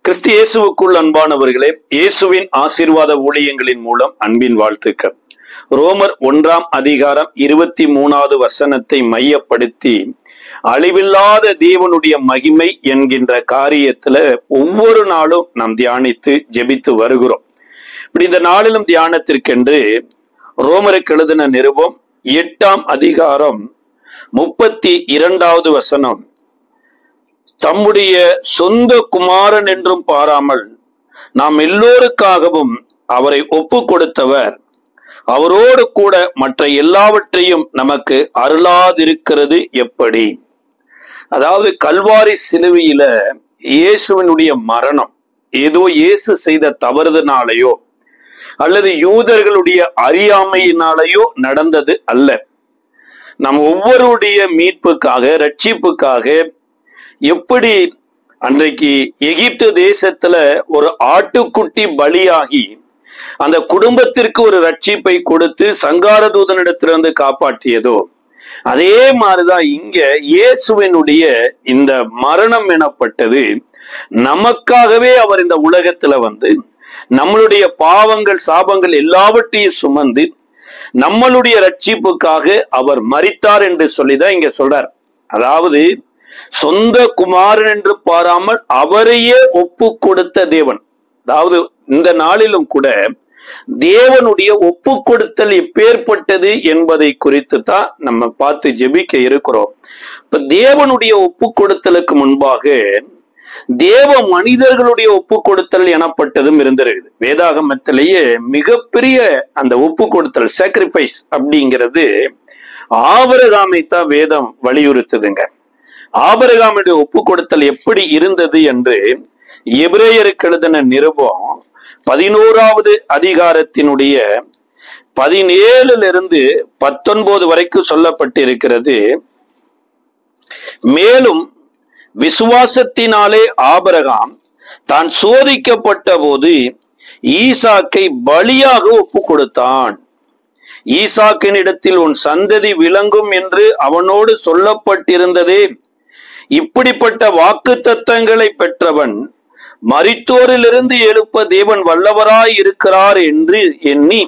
கிறிஸ்து இயேசுவுக்குள் அன்பானவர்களே, இயேசுவின் ஆசீர்வாத ஊழியங்களின் மூலம் அன்பின் வாழ்த்துக்கள். ரோமர் 1ஆம் அதிகாரம் 23வது வசனத்தை மையப்படுத்தி அழிவில்லாத தேவனுடைய மகிமை என்கின்ற காரியத்துல ஒவ்வொரு நாளும் நாம் தியானித்து ஜெபித்து வருகிறோம். இப்படி இந்த நாளிலும் தியானத்திற்கென்று ரோமருக்கு எழுதின நிருபம் 8ஆம் அதிகாரம் 32வது வசனம், தம்முடைய சொந்த குமாரன் என்றும் பாராமல் நாம் எல்லோருக்காகவும் அவரை ஒப்பு கொடுத்தவர் அவரோடு கூட மற்ற எல்லாவற்றையும் நமக்கு அருளாதிருக்கிறது எப்படி? அதாவது கல்வாரி சிலுவையில இயேசுவினுடைய மரணம் ஏதோ இயேசு செய்த தவறுதனாலேயோ அல்லது யூதர்களுடைய அறியாமையினாலேயோ நடந்தது அல்ல. நம் ஒவ்வொருடைய மீட்புக்காக, ரட்சிப்புக்காக, எப்படி அன்றைக்கு எகிப்து தேசத்துல ஒரு ஆட்டுக்குட்டி பலியாகி அந்த குடும்பத்திற்கு ஒரு ரட்சிப்பை கொடுத்து சங்கார தூதனிடத்திலிருந்து காப்பாற்றியதோ, அதே மாதிரிதான் இங்க இயேசுவினுடைய இந்த மரணம் எனப்பட்டது நமக்காகவே அவர் இந்த உலகத்துல வந்து நம்மளுடைய பாவங்கள், சாபங்கள் எல்லாவற்றையும் சுமந்து நம்மளுடைய ரட்சிப்புக்காக அவர் மரித்தார் என்று சொல்லிதான் இங்க சொல்றார். அதாவது சொந்த குமாரன் என்று பாராமல் அவரையே ஒப்பு கொடுத்த தேவன். அதாவது இந்த நாளிலும் கூட தேவனுடைய ஒப்பு கொடுத்தல் எப்பேற்பட்டது என்பதை குறித்து தான் நம்ம பார்த்து ஜெபிக்க இருக்கிறோம். இப்ப தேவனுடைய ஒப்பு கொடுத்தலுக்கு முன்பாக தேவ மனிதர்களுடைய ஒப்பு கொடுத்தல் எனப்பட்டதும் இருந்திருக்குது. வேதாகமத்திலேயே மிகப்பெரிய அந்த ஒப்பு கொடுத்தல், சாக்ரிஃபைஸ் அப்படிங்கிறது ஆபிரகாமை தான் வேதம் வலியுறுத்துதுங்க. ஆபிரகாமுடைய ஒப்பு கொடுத்தல் எப்படி இருந்தது என்று எபிரேயருக்கு எழுதின நிருபம் 11வது அதிகாரத்தினுடைய 17 19 வரைக்கும் சொல்லப்பட்டிருக்கிறது. மேலும் விசுவாசத்தினாலே ஆபிரகாம் தான் சோதிக்கப்பட்ட போது ஈசாக்கை பலியாக ஒப்பு கொடுத்தான். ஈசாக்கின் இடத்தில் உன் சந்ததி விளங்கும் என்று அவனோடு சொல்லப்பட்டிருந்ததே. இப்படிப்பட்ட வாக்கு தத்தங்களை பெற்றவன் மரித்தோரிலிருந்து எழுப்ப தேவன் வல்லவராய் இருக்கிறார் என்று எண்ணி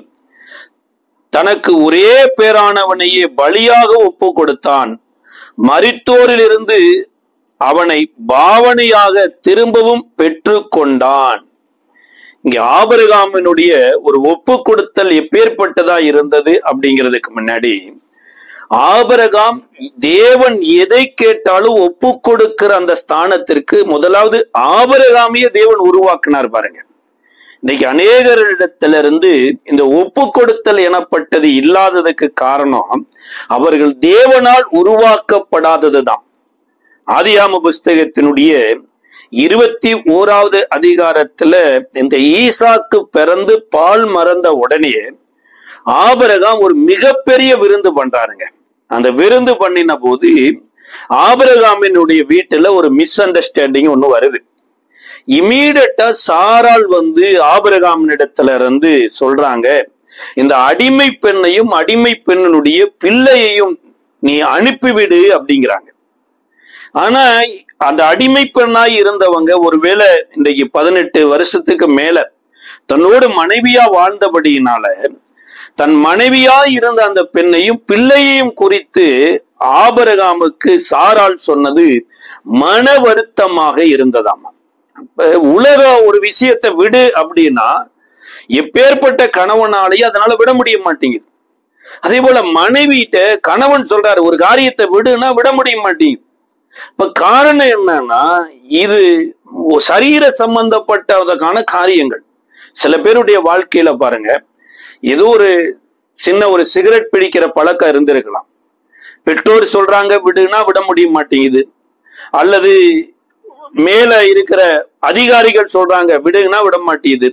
தனக்கு ஒரே பேரானவனையே பலியாக ஒப்பு கொடுத்தான். மரித்தோரிலிருந்து அவனை பாவனையாக திரும்பவும் பெற்று கொண்டான். இங்க ஆபிரகாமினுடைய ஒரு ஒப்பு கொடுத்தல் எப்பேற்பட்டதா இருந்தது அப்படிங்கிறதுக்கு முன்னாடி, ஆபிரகாம் தேவன் எதை கேட்டாலும் ஒப்பு கொடுக்கிற அந்த ஸ்தானத்திற்கு முதலாவது ஆபிரகாமிய தேவன் உருவாக்கினார் பாருங்க. இன்னைக்கு அநேகரிடத்திலிருந்து இந்த ஒப்பு கொடுத்தல் எனப்பட்டது இல்லாததுக்கு காரணம் அவர்கள் தேவனால் உருவாக்கப்படாததுதான். ஆதியாம புஸ்தகத்தினுடைய 21வது அதிகாரத்துல இந்த ஈசாக்கு பிறந்து பால் மறந்த உடனே ஆபிரகாம் ஒரு மிகப்பெரிய விருந்து பண்றாருங்க. அந்த விருந்து பண்ணின போது ஆபிரகாமினுடைய வீட்டுல ஒரு மிஸ் அண்டர்ஸ்டாண்டிங் ஒண்ணு வருது. இமீடியட்டா சாராள் வந்து ஆபிரகாமினிடத்துல இருந்து சொல்றாங்க, இந்த அடிமை பெண்ணையும் அடிமை பெண்ணினுடைய பிள்ளையையும் நீ அனுப்பிவிடு அப்படிங்கிறாங்க. ஆனா அந்த அடிமை பெண்ணாய் இருந்தவங்க ஒருவேளை இன்றைக்கு 18 வருஷத்துக்கு மேல தன்னோடு மனைவியா வாழ்ந்தபடியினால தன் மனைவியா இருந்த அந்த பெண்ணையும் பிள்ளையையும் குறித்து ஆபிரகாமுக்கு சாராள் சொன்னது மன வருத்தமாக இருந்ததாமா. உலக ஒரு விஷயத்தை விடு அப்படின்னா எப்பேற்பட்ட கணவனாலேயே அதனால விட முடிய மாட்டேங்குது. அதே போல மனைவிட்ட கணவன் சொல்றாரு ஒரு காரியத்தை விடுனா விட முடிய மாட்டேங்குது. இப்ப காரணம் என்னன்னா இது சரீர சம்பந்தப்பட்டதற்கான காரியங்கள். சில பேருடைய வாழ்க்கையில பாருங்க, ஏதோ ஒரு சின்ன ஒரு சிகரெட் பிடிக்கிற பழக்கம் இருந்திருக்கலாம். பெற்றோர் சொல்றாங்க விடுனா விட முடிய மாட்டேங்குது. அல்லது மேல இருக்கிற அதிகாரிகள் சொல்றாங்க விடுனா விட மாட்டேங்குது.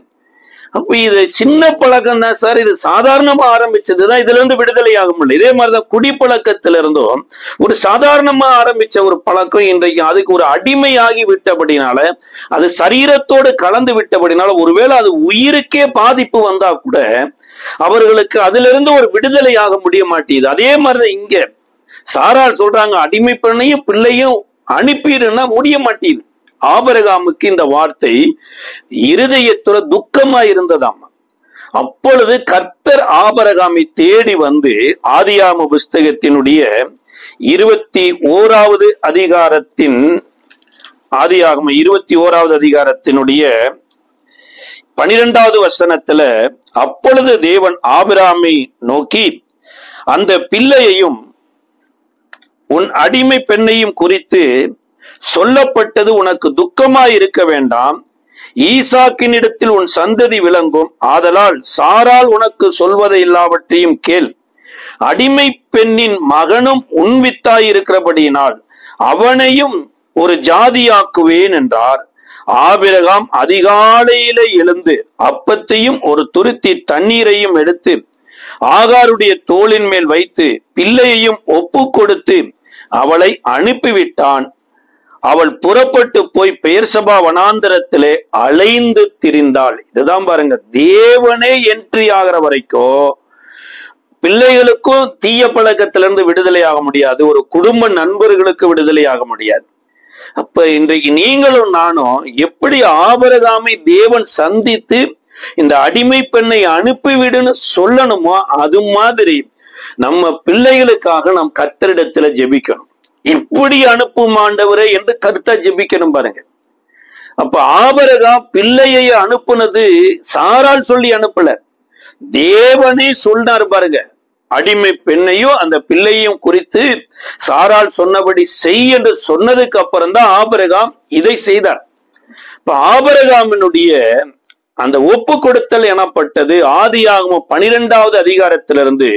அப்ப இது சின்ன பழக்கம் தான் சார், இது சாதாரணமா ஆரம்பிச்சதுதான், இதுல இருந்து விடுதலை ஆக முடியல. இதே மாதிரிதான் குடிப்பழக்கத்துல இருந்தும் ஒரு சாதாரணமா ஆரம்பிச்ச ஒரு பழக்கம் இன்றைக்கு அதுக்கு ஒரு அடிமையாகி விட்டபடினால, அது சரீரத்தோடு கலந்து விட்டபடினால, ஒருவேளை அது உயிருக்கே பாதிப்பு வந்தா கூட அவர்களுக்கு அதுல இருந்து ஒரு விடுதலை ஆக முடிய மாட்டேங்குது. அதே மாதிரிதான் இங்க சாராள் சொல்றாங்க அடிமை பெண்ணையும் பிள்ளையும் அனுப்பிடுன்னா முடிய மாட்டேங்குது. ஆபிரகாமுக்கு இந்த வார்த்தை இருதயத்துல துக்கமா இருந்ததாம். அப்பொழுது கர்த்தர் ஆபிரகாமை தேடி வந்து ஆதியாகம புஸ்தகத்தினுடைய 21வது அதிகாரத்தின் ஆதியாகம 21வது அதிகாரத்தினுடைய 12வது வசனத்துல, அப்பொழுது தேவன் ஆபிரகாமை நோக்கி, அந்த பிள்ளையையும் உன் அடிமை பெண்ணையும் குறித்து சொல்லப்பட்டது உனக்கு துக்கமாய் இருக்க வேண்டாம். ஈசாக்கினிடத்தில் உன் சந்ததி விளங்கும். ஆதலால் சாரால் உனக்கு சொல்வதை எல்லாவற்றையும் கேள். அடிமை பெண்ணின் மகனும் உன் வித்தாய் இருக்கிறபடியினால் அவனையும் ஒரு ஜாதியாக்குவேன் என்றார். ஆபிரகாம் அதிகாலையில எழுந்து அப்பத்தையும் ஒரு துருத்தி தண்ணீரையும் எடுத்து ஆகாருடைய தோளின் மேல் வைத்து பிள்ளையையும் ஒப்பு கொடுத்து அவளை அனுப்பிவிட்டான். அவள் புறப்பட்டு போய் பெயர்சபா வனாந்தரத்திலே அலைந்து திரிந்தாள். இதுதான் பாருங்க, தேவனே என்ட்ரி ஆகிற வரைக்கும் பிள்ளைகளுக்கும் தீய பழக்கத்திலிருந்து விடுதலை ஆக முடியாது, ஒரு குடும்ப நண்பர்களுக்கு விடுதலை ஆக முடியாது. அப்ப இன்றைக்கு நீங்களும் நானும் எப்படி ஆபிரகாமை தேவன் சந்தித்து இந்த அடிமை பெண்ணை அனுப்பிவிடுன்னு சொல்லணுமோ, அது மாதிரி நம்ம பிள்ளைகளுக்காக நாம் கர்த்தரிடத்துல ஜெபிக்கணும். இப்படி அனுப்பும் ஆண்டவரே என்று கர்த்தா ஜெபிக்கணும் பாருங்க. அப்ப ஆபிரகாம் பிள்ளையை அனுப்புனது சாரால் சொல்லி அனுப்பல, தேவனே சொன்னார் பாருங்க. அடிமை பெண்ணையும் அந்த பிள்ளையும் குறித்து சாரால் சொன்னபடி செய் என்று சொன்னதுக்கு அப்புறம் தான் ஆபிரகாம் இதை செய்தார். இப்ப ஆபிரகாமினுடைய அந்த ஒப்பு கொடுத்தல் எனப்பட்டது ஆதியாகமம் 12வது அதிகாரத்திலிருந்து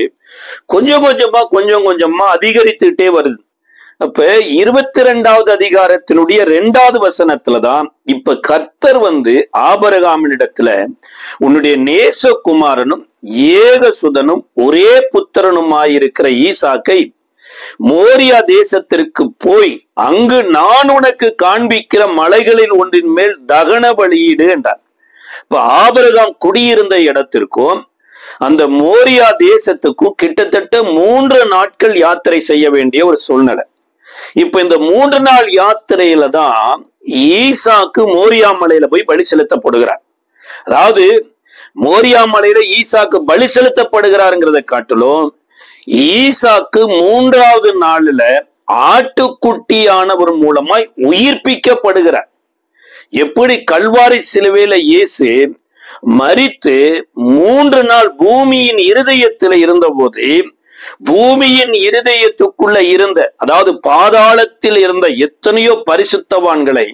கொஞ்சம் கொஞ்சமா அதிகரித்துட்டே வருது. அப்ப 22வது அதிகாரத்தினுடைய 2வது வசனத்துலதான் இப்ப கர்த்தர் வந்து ஆபிரகாமினிடத்துல, உன்னுடைய நேசகுமாரனும் ஏகசுதனும் ஒரே புத்திரனுமாயிருக்கிற ஈசாக்கை மோரியா தேசத்திற்கு போய் அங்கு நான் உனக்கு காண்பிக்கிற மலைகளில் ஒன்றின் மேல் தகன பலியிடு என்றார். இப்ப ஆபிரகாம் குடியிருந்த இடத்திற்கும் அந்த மோரியா தேசத்துக்கும் கிட்டத்தட்ட 3 நாட்கள் யாத்திரை செய்ய வேண்டிய ஒரு சூழ்நிலை. இப்ப இந்த 3 நாள் யாத்திரையில தான் ஈசாக்கு மோரியா மலையில போய் பலி செலுத்தப்படுகிறார். அதாவது மோரியா மலையில ஈசாக்கு பலி செலுத்தப்படுகிறாருங்கிறத காட்டிலும் ஈசாக்கு 3வது நாள்ல ஆட்டுக்குட்டியானவர் மூலமாய் உயிர்ப்பிக்கப்படுகிறார். எப்படி கல்வாரி சிலுவையில இயேசு மரித்து 3 நாள் பூமியின் இருதயத்தில் இருந்த போது, பூமியின் இருதயத்துக்குள்ள இருந்த, அதாவது பாதாளத்தில் இருந்த எத்தனையோ பரிசுத்தவான்களை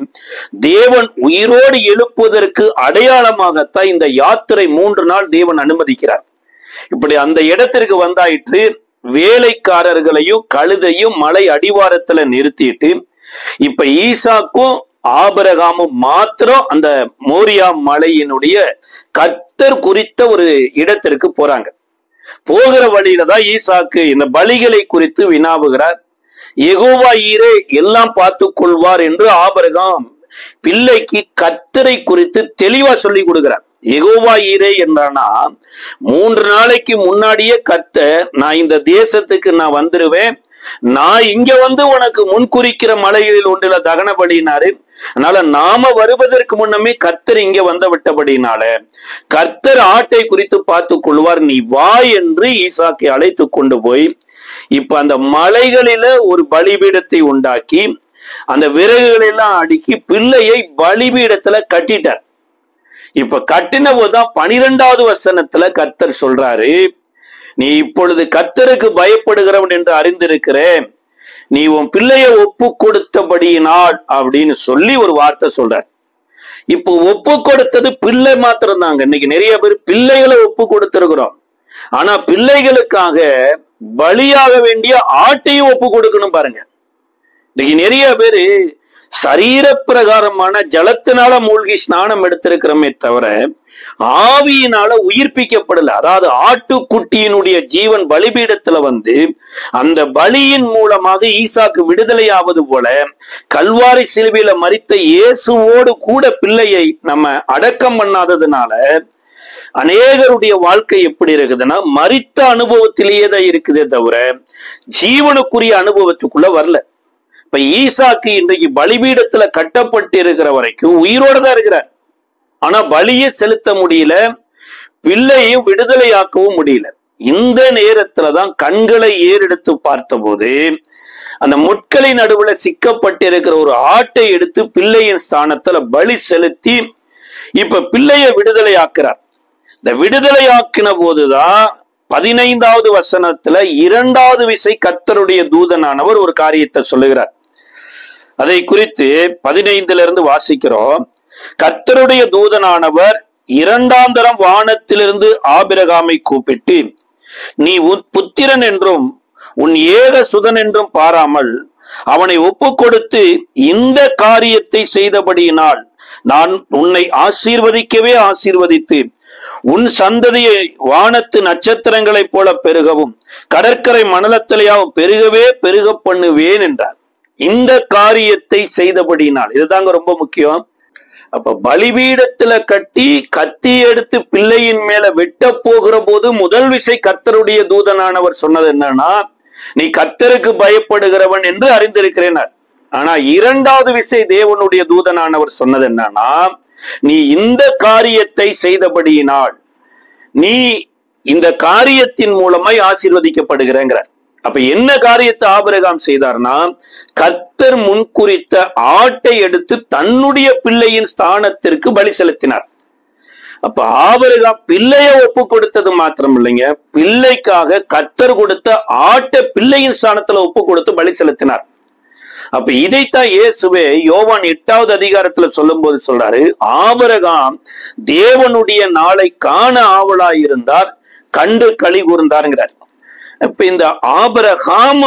தேவன் உயிரோடு எழுப்புவதற்கு அடையாளமாகத்தான் இந்த யாத்திரை 3 நாள் தேவன் அனுமதிக்கிறார். இப்படி அந்த இடத்திற்கு வந்தாயிற்று. வேலைக்காரர்களையும் கழுதையும் மலை அடிவாரத்துல நிறுத்திட்டு இப்ப ஈசாக்கும் ஆபிரகாமும் மாத்திரம் அந்த மோரியா மலையினுடைய கர்த்தர் குறித்த ஒரு இடத்திற்கு போறாங்க. போகிற வழியில தான் ஈசாக்கு இந்த பலிகளை குறித்து வினாவுகிறார். யெகோவா ஈரே எல்லாம் பார்த்து கொள்வார் என்று ஆபிரகாம் பிள்ளைக்கு கர்த்தரை குறித்து தெளிவா சொல்லி கொடுக்கிறார். யெகோவா ஈரே என்றானா 3 நாளைக்கு முன்னாடியே கர்த்தர், நான் இந்த தேசத்துக்கு நான் வந்துருவேன், நான் இங்க வந்து உனக்கு முன்குறிக்கிற மலைகளில் ஒன்றில தகன பலினாரு, அதனால நாம வருவதற்கு முன்னமே கர்த்தர் இங்க வந்த விட்டபடினால கர்த்தர் ஆட்டை குறித்து பார்த்து கொள்வார், நீ வா என்று ஈசாக்கை அழைத்து கொண்டு போய் இப்ப அந்த மலைகளில ஒரு பலிபீடத்தை உண்டாக்கி அந்த விறகுகளை எல்லாம் அடுக்கி பிள்ளையை பலிபீடத்துல கட்டிட்டார். இப்ப கட்டின போதுதான் 12வது வசனத்துல கர்த்தர் சொல்றாரு, நீ இப்பொழுது கர்த்தருக்கு பயப்படுகிறவன் என்று அறிந்திருக்கிறேன், நீ உன் பிள்ளைய ஒப்பு கொடுத்தபடியினால் அப்படின்னு சொல்லி ஒரு வார்த்தை சொல்றார். இப்போ ஒப்பு கொடுத்தது பிள்ளை மாத்திரம் தாங்க. இன்னைக்கு நிறைய பேர் பிள்ளைகளை ஒப்பு கொடுத்திருக்கிறோம், ஆனா பிள்ளைகளுக்காக பலியாக வேண்டிய ஆட்டையும் ஒப்பு கொடுக்கணும் பாருங்க. இன்னைக்கு நிறைய பேரு சரீர பிரகாரமான ஜலத்தினால மூழ்கி ஸ்நானம் எடுத்திருக்கிறோமே தவிர ஆவியினால உயிர்ப்பிக்கப்படல. அதாவது ஆட்டுக்குட்டியினுடைய ஜீவன் பலிபீடத்துல வந்து அந்த பலியின் மூலமாக ஈசாக்கு விடுதலை ஆவது போல கல்வாரி சிலுவையில மரித்த இயேசுவோடு கூட பிள்ளையை நம்ம அடக்கம் பண்ணாததுனால அநேகருடைய வாழ்க்கை எப்படி இருக்குதுன்னா மரித்த அனுபவத்திலேயே தான் இருக்குதே தவிர ஜீவனுக்குரிய அனுபவத்துக்குள்ள வரல. இப்ப ஈசாக்கு இன்றைக்கு பலிபீடத்துல கட்டப்பட்டு இருக்கிற வரைக்கும் உயிரோட தான் இருக்கிறார். ஆனா பலியை செலுத்த முடியல, பிள்ளையும் விடுதலையாக்கவும் முடியல. இந்த நேரத்துலதான் கண்களை ஏறெடுத்து பார்த்தபோது அந்த முட்களின் நடுவுல சிக்கப்பட்டிருக்கிற ஒரு ஆட்டை எடுத்து பிள்ளையின் ஸ்தானத்துல பலி செலுத்தி இப்ப பிள்ளைய விடுதலையாக்குறார். இந்த விடுதலையாக்கின போதுதான் 15வது வசனத்துல 2வது விசை கர்த்தருடைய தூதனானவர் ஒரு காரியத்தை சொல்லுகிறார். அதை குறித்து 15ல இருந்து வாசிக்கிறோம். கர்த்தருடைய தூதனானவர் 2ஆம் தரம் வானத்திலிருந்து ஆபிரகாமை கூப்பிட்டு, நீ உன் புத்திரன் என்றும் உன் ஏக சுதன் என்றும் பாராமல் அவனை ஒப்பு கொடுத்து இந்த காரியத்தை செய்தபடியினால் நான் உன்னை ஆசீர்வதிக்கவே ஆசீர்வதித்து உன் சந்ததியை வானத்து நட்சத்திரங்களைப் போல பெருகவும் கடற்கரை மணலத்திலேயாவும் பெருகவே பெருக பண்ணுவேன் என்றார். இந்த காரியத்தை செய்தபடியினால், இதுதாங்க ரொம்ப முக்கியம். அப்ப பலிபீடத்துல கட்டி கத்தி எடுத்து பிள்ளையின் மேல வெட்ட போகிற போது முதல் விசை கர்த்தருடைய தூதனானவர் சொன்னது என்னன்னா, நீ கர்த்தருக்கு பயப்படுகிறவன் என்று அறிந்திருக்கிறேனார். ஆனா 2வது விசை தேவனுடைய தூதனானவர் சொன்னது என்னன்னா, நீ இந்த காரியத்தை செய்தபடியினால் நீ இந்த காரியத்தின் மூலமாய் ஆசீர்வதிக்கப்படுகிறேங்கிறார். அப்ப என்ன காரியத்தை ஆபிரகாம் செய்தார்னா, கர்த்தர் முன்குறித்த ஆட்டை எடுத்து தன்னுடைய பிள்ளையின் ஸ்தானத்திற்கு பலி செலுத்தினார். அப்ப ஆபிரகாம் பிள்ளைய ஒப்பு கொடுத்தது மாத்திரம் இல்லைங்க, பிள்ளைக்காக கர்த்தர் கொடுத்த ஆட்டை பிள்ளையின் ஸ்தானத்துல ஒப்பு கொடுத்து பலி செலுத்தினார். அப்ப இதைத்தான் இயேசுவே யோவான் 8வது அதிகாரத்துல சொல்லும் போது சொல்றாரு, ஆபிரகாம் தேவனுடைய நாளை காண ஆவலாயிருந்தார், கண்டு களி கூர்ந்தாருங்கிறார். இப்ப இந்த ஆபிரகாம்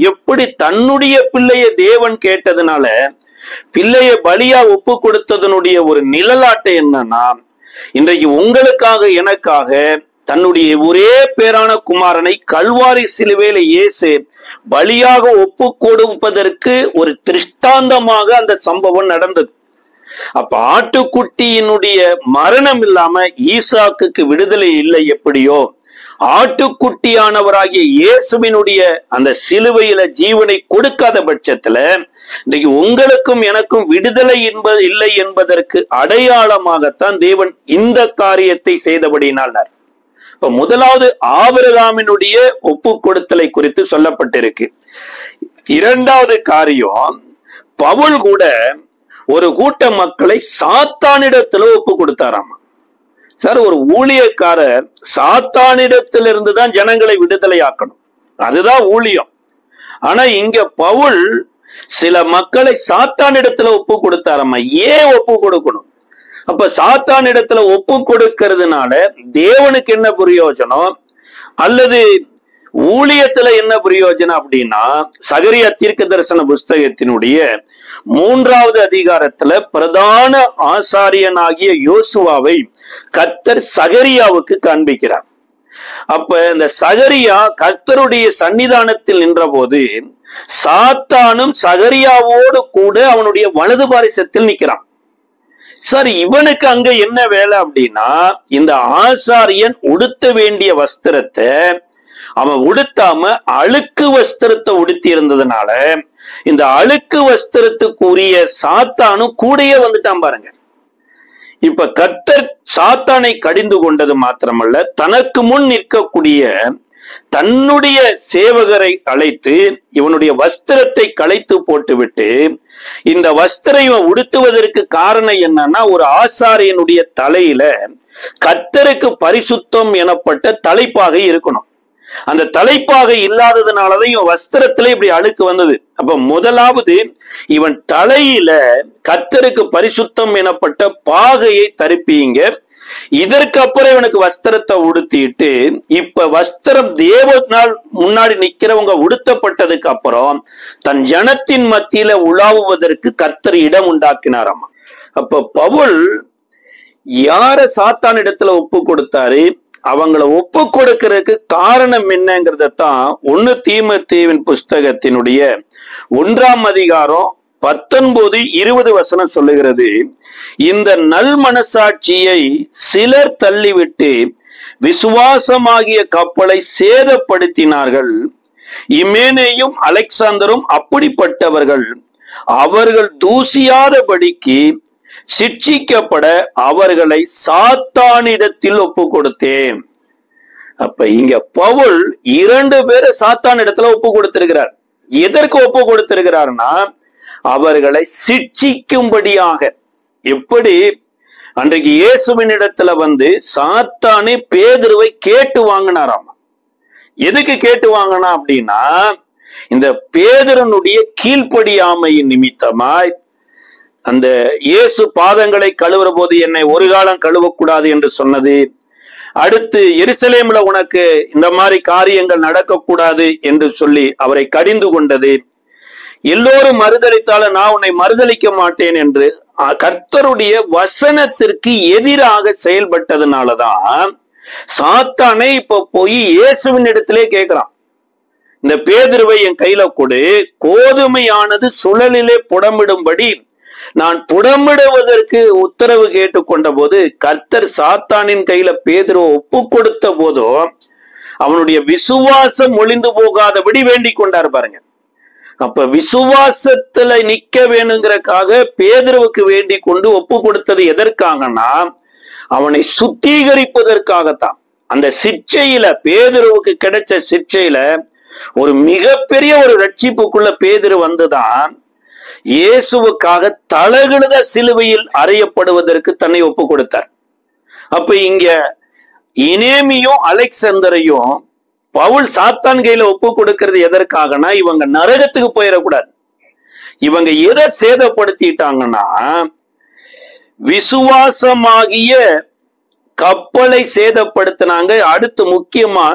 எப்படி தன்னுடைய பிள்ளைய தேவன் கேட்டதுனால பிள்ளைய பலியா ஒப்பு கொடுத்ததனுடைய ஒரு நிழலாட்டை என்னன்னா, இன்றைக்கு உங்களுக்காக எனக்காக தன்னுடைய ஒரே பேரான குமாரனை கல்வாரி சிலுவையில இயேசு பலியாக ஒப்பு கொடுப்பதற்கு ஒரு திருஷ்டாந்தமாக அந்த சம்பவம் நடந்தது. அப்ப ஆட்டுக்குட்டியினுடைய மரணம் இல்லாம ஈசாக்குக்கு விடுதலை இல்லை. எப்படியோ ஆட்டுக்குட்டியானவராகிய இயேசுவினுடைய அந்த சிலுவையில ஜீவனை கொடுக்காத பட்சத்துல இன்றைக்கு உங்களுக்கும் எனக்கும் விடுதலை இல்லை என்பதற்கு அடையாளமாகத்தான் தேவன் இந்த காரியத்தை செய்தபடினார். இப்ப முதலாவது ஆபிரகாமினுடைய ஒப்பு கொடுத்தலை குறித்து சொல்லப்பட்டிருக்கு. 2வது காரியம், பவுல் கூட ஒரு கூட்ட மக்களை சாத்தானிடத்துல ஒப்பு கொடுத்தாராமா. சார், ஒரு ஊழியக்காரர் சாத்தானிடத்திலிருந்து தான் ஜனங்களை விடுதலையாக்கணும், அதுதான் ஊழியம். ஆனா இங்க பவுல் சில மக்களை சாத்தானிடத்துல ஒப்பு கொடுத்தாராமா. ஏன் ஒப்பு கொடுக்கணும்? அப்ப சாத்தானிடத்துல ஒப்பு கொடுக்கிறதுனால தேவனுக்கு என்ன பிரயோஜனம் அல்லது ஊழியத்துல என்ன பிரயோஜனம் அப்படின்னா, சகரியா தீர்க்க தரிசன புஸ்தகத்தினுடைய 3வது அதிகாரத்துல பிரதான ஆசாரியனாகிய யோசுவாவை கர்த்தர் சகரியாவுக்கு காண்பிக்கிறார். அப்ப இந்த சகரியா கர்த்தருடைய சன்னிதானத்தில் நின்ற போது சாத்தானும் சகரியாவோடு கூட அவனுடைய வலது பாரிசத்தில் நிற்கிறான். சார், இவனுக்கு அங்க என்ன வேலை அப்படின்னா, இந்த ஆசாரியன் உடுத்த வேண்டிய வஸ்திரத்தை அவன் உடுத்தாம அழுக்கு வஸ்திரத்தை உடுத்தி இருந்ததுனால இந்த அழுக்கு வஸ்திரத்துக்குரிய சாத்தானும் கூடயே வந்துட்டான் பாருங்க. இப்ப கர்த்தர் சாத்தானை கடிந்து கொண்டது மாத்திரமல்ல, தனக்கு முன் நிற்கக்கூடிய தன்னுடைய சேவகரை அழைத்து இவனுடைய வஸ்திரத்தை களைத்து போட்டுவிட்டு, இந்த வஸ்திரம் இவன் உடுத்துவதற்கு காரணம் என்னன்னா, ஒரு ஆசாரியனுடைய தலையில கர்த்தருக்கு பரிசுத்தம் எனப்பட்ட தலைப்பாகை இருக்கணும். அந்த தலைப்பாகை இல்லாததுனாலதான் இவன் வஸ்திரத்துல இப்படி அழுக்கு வந்தது. அப்ப முதலாவது இவன் தலையில கர்த்தருக்கு பரிசுத்தம் எனப்பட்ட பாகையை தரிப்பீங்க. இதற்கு அப்புறம் இவனுக்கு வஸ்திரத்தை உடுத்திட்டு, இப்ப வஸ்திரம் தேவனால் முன்னாடி நிக்கிறவங்க உடுத்தப்பட்டதுக்கு அப்புறம் தன் ஜனத்தின் மத்தியில உலாவுவதற்கு கர்த்தர் இடம் உண்டாக்கினாராம். அப்ப பவுல் யார சாத்தான் இடத்துல ஒப்பு கொடுத்தாரு, அவங்கள ஒப்பு கொடுக்கிறதுக்கு காரணம் என்னங்கிறதான் 1 தீமோத்தேயுவின் புஸ்தகத்தினுடைய 1ஆம் அதிகாரம் 19-20 வசனம் சொல்லுகிறது. இந்த நல் மனசாட்சியை சிலர் தள்ளிவிட்டு விசுவாசமாகிய கப்பலை சேதப்படுத்தினார்கள். இமேனேயும் அலெக்சாந்தரும் அப்படிப்பட்டவர்கள். அவர்கள் தூசியாதபடிக்கு சிட்சிக்கப்பட அவர்களை சாத்தானிடத்தில் ஒப்பு கொடுத்தேன். அப்ப இங்க பவுல் 2 பேரை சாத்தான் இடத்துல ஒப்பு கொடுத்திருக்கிறார். எதற்கு ஒப்பு கொடுத்திருக்கிறார்னா அவர்களை சிட்சிக்கும்படியாக. எப்படி அன்றைக்கு இயேசுவின் இடத்துல வந்து சாத்தானே பேதுருவை கேட்டு வாங்கினாராம். எதுக்கு கேட்டு வாங்கினா அப்படின்னா இந்த பேதுருனுடைய கீழ்ப்படியாமையின் நிமித்தமாய், அந்த இயேசு பாதங்களை கழுவுற போது என்னை ஒரு காலம் கழுவக்கூடாது என்று சொன்னது, அடுத்து எருசலேம்ல உனக்கு இந்த மாதிரி காரியங்கள் நடக்கக்கூடாது என்று சொல்லி அவரை கடிந்து கொண்டது, எல்லோரும் மறுதலித்தாலும் நான் உன்னை மறுதலிக்க மாட்டேன் என்று கர்த்தருடைய வசனத்திற்கு எதிராக செயல்பட்டதுனாலதான் சாத்தானே இப்ப போய் இயேசுவின் இடத்திலே கேட்கிறான், இந்த பேதுருவை என் கையில கொடு, கோதுமையானது சுழலிலே புடமிடும்படி நான் புடமிடுவதற்கு உத்தரவு கேட்டுக்கொண்ட போது கர்த்தர் சாத்தானின் கையில பேதுருவை ஒப்பு கொடுத்த போதோ அவனுடைய விசுவாசம் ஒளிந்து போகாதபடி வேண்டிக் கொண்டார் பாருங்க. அப்ப விசுவாசத்துல நிக்க வேணுங்கிறக்காக பேதுருவுக்கு வேண்டிக் கொண்டு ஒப்பு கொடுத்தது எதற்காகனா அவனை சுத்திகரிப்பதற்காகத்தான். அந்த சிட்சையில பேதுருவுக்கு கிடைச்ச சிட்சையில ஒரு மிகப்பெரிய ஒரு ரட்சிப்புக்குள்ள பேதுரு வந்துதான் இயேசுவுக்காக தலகுழுத சிலுவையில் அறையப்படுவதற்கு தன்னை ஒப்பு கொடுத்தார். அப்ப இங்க இனேமியும் அலெக்சாந்தரையும் பவுல் சாத்தான் கையில ஒப்பு கொடுக்கிறது எதற்காகனா இவங்க நரகத்துக்கு போயிடக்கூடாது. இவங்க எதை சேதப்படுத்திட்டாங்கன்னா விசுவாசமாகிய கப்பலை சேதப்படுத்தினாங்க. அடுத்து முக்கியமா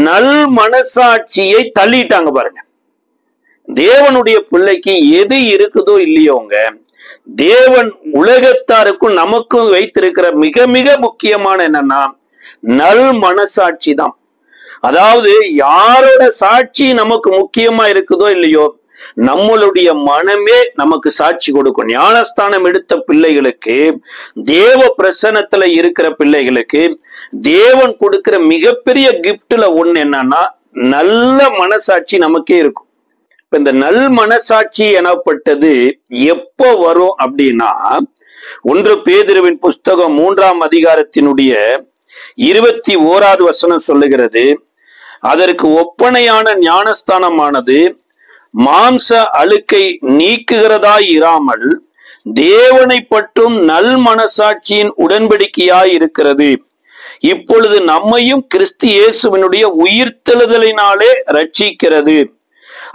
நல் மனசாட்சியை தள்ளிட்டாங்க பாருங்க. தேவனுடைய பிள்ளைக்கு எது இருக்குதோ இல்லையோங்க, தேவன் உலகத்தாருக்கும் நமக்கும் வைத்திருக்கிற மிக மிக முக்கியமான என்னன்னா நல் மனசாட்சி தான். அதாவது யாரோட சாட்சி நமக்கு முக்கியமா இருக்குதோ இல்லையோ நம்மளுடைய மனமே நமக்கு சாட்சி கொடுக்கும். ஞானஸ்தானம் எடுத்த பிள்ளைகளுக்கு, தேவ பிரசன்னத்துல இருக்கிற பிள்ளைகளுக்கு தேவன் கொடுக்கிற மிகப்பெரிய கிஃப்ட்ல ஒண்ணு என்னன்னா நல்ல மனசாட்சி நமக்கே இருக்கும். இப்ப இந்த நல் மனசாட்சி எனப்பட்டது எப்ப வரும் அப்படின்னா 1 பேதுருவின் புஸ்தகம் 3ஆம் அதிகாரத்தினுடைய 21வது வசனம் சொல்லுகிறது, அதற்கு ஒப்பனையான ஞானஸ்தானமானது மாம்ச அழுக்கை நீக்குகிறதாய் இராமல் தேவனை பற்றும் நல் மனசாட்சியின் உடன்படிக்கையாய் இருக்கிறது. இப்பொழுது நம்மையும் கிறிஸ்து இயேசுவினுடைய உயிர்த்தெழுதலினாலே ரட்சிக்கிறது.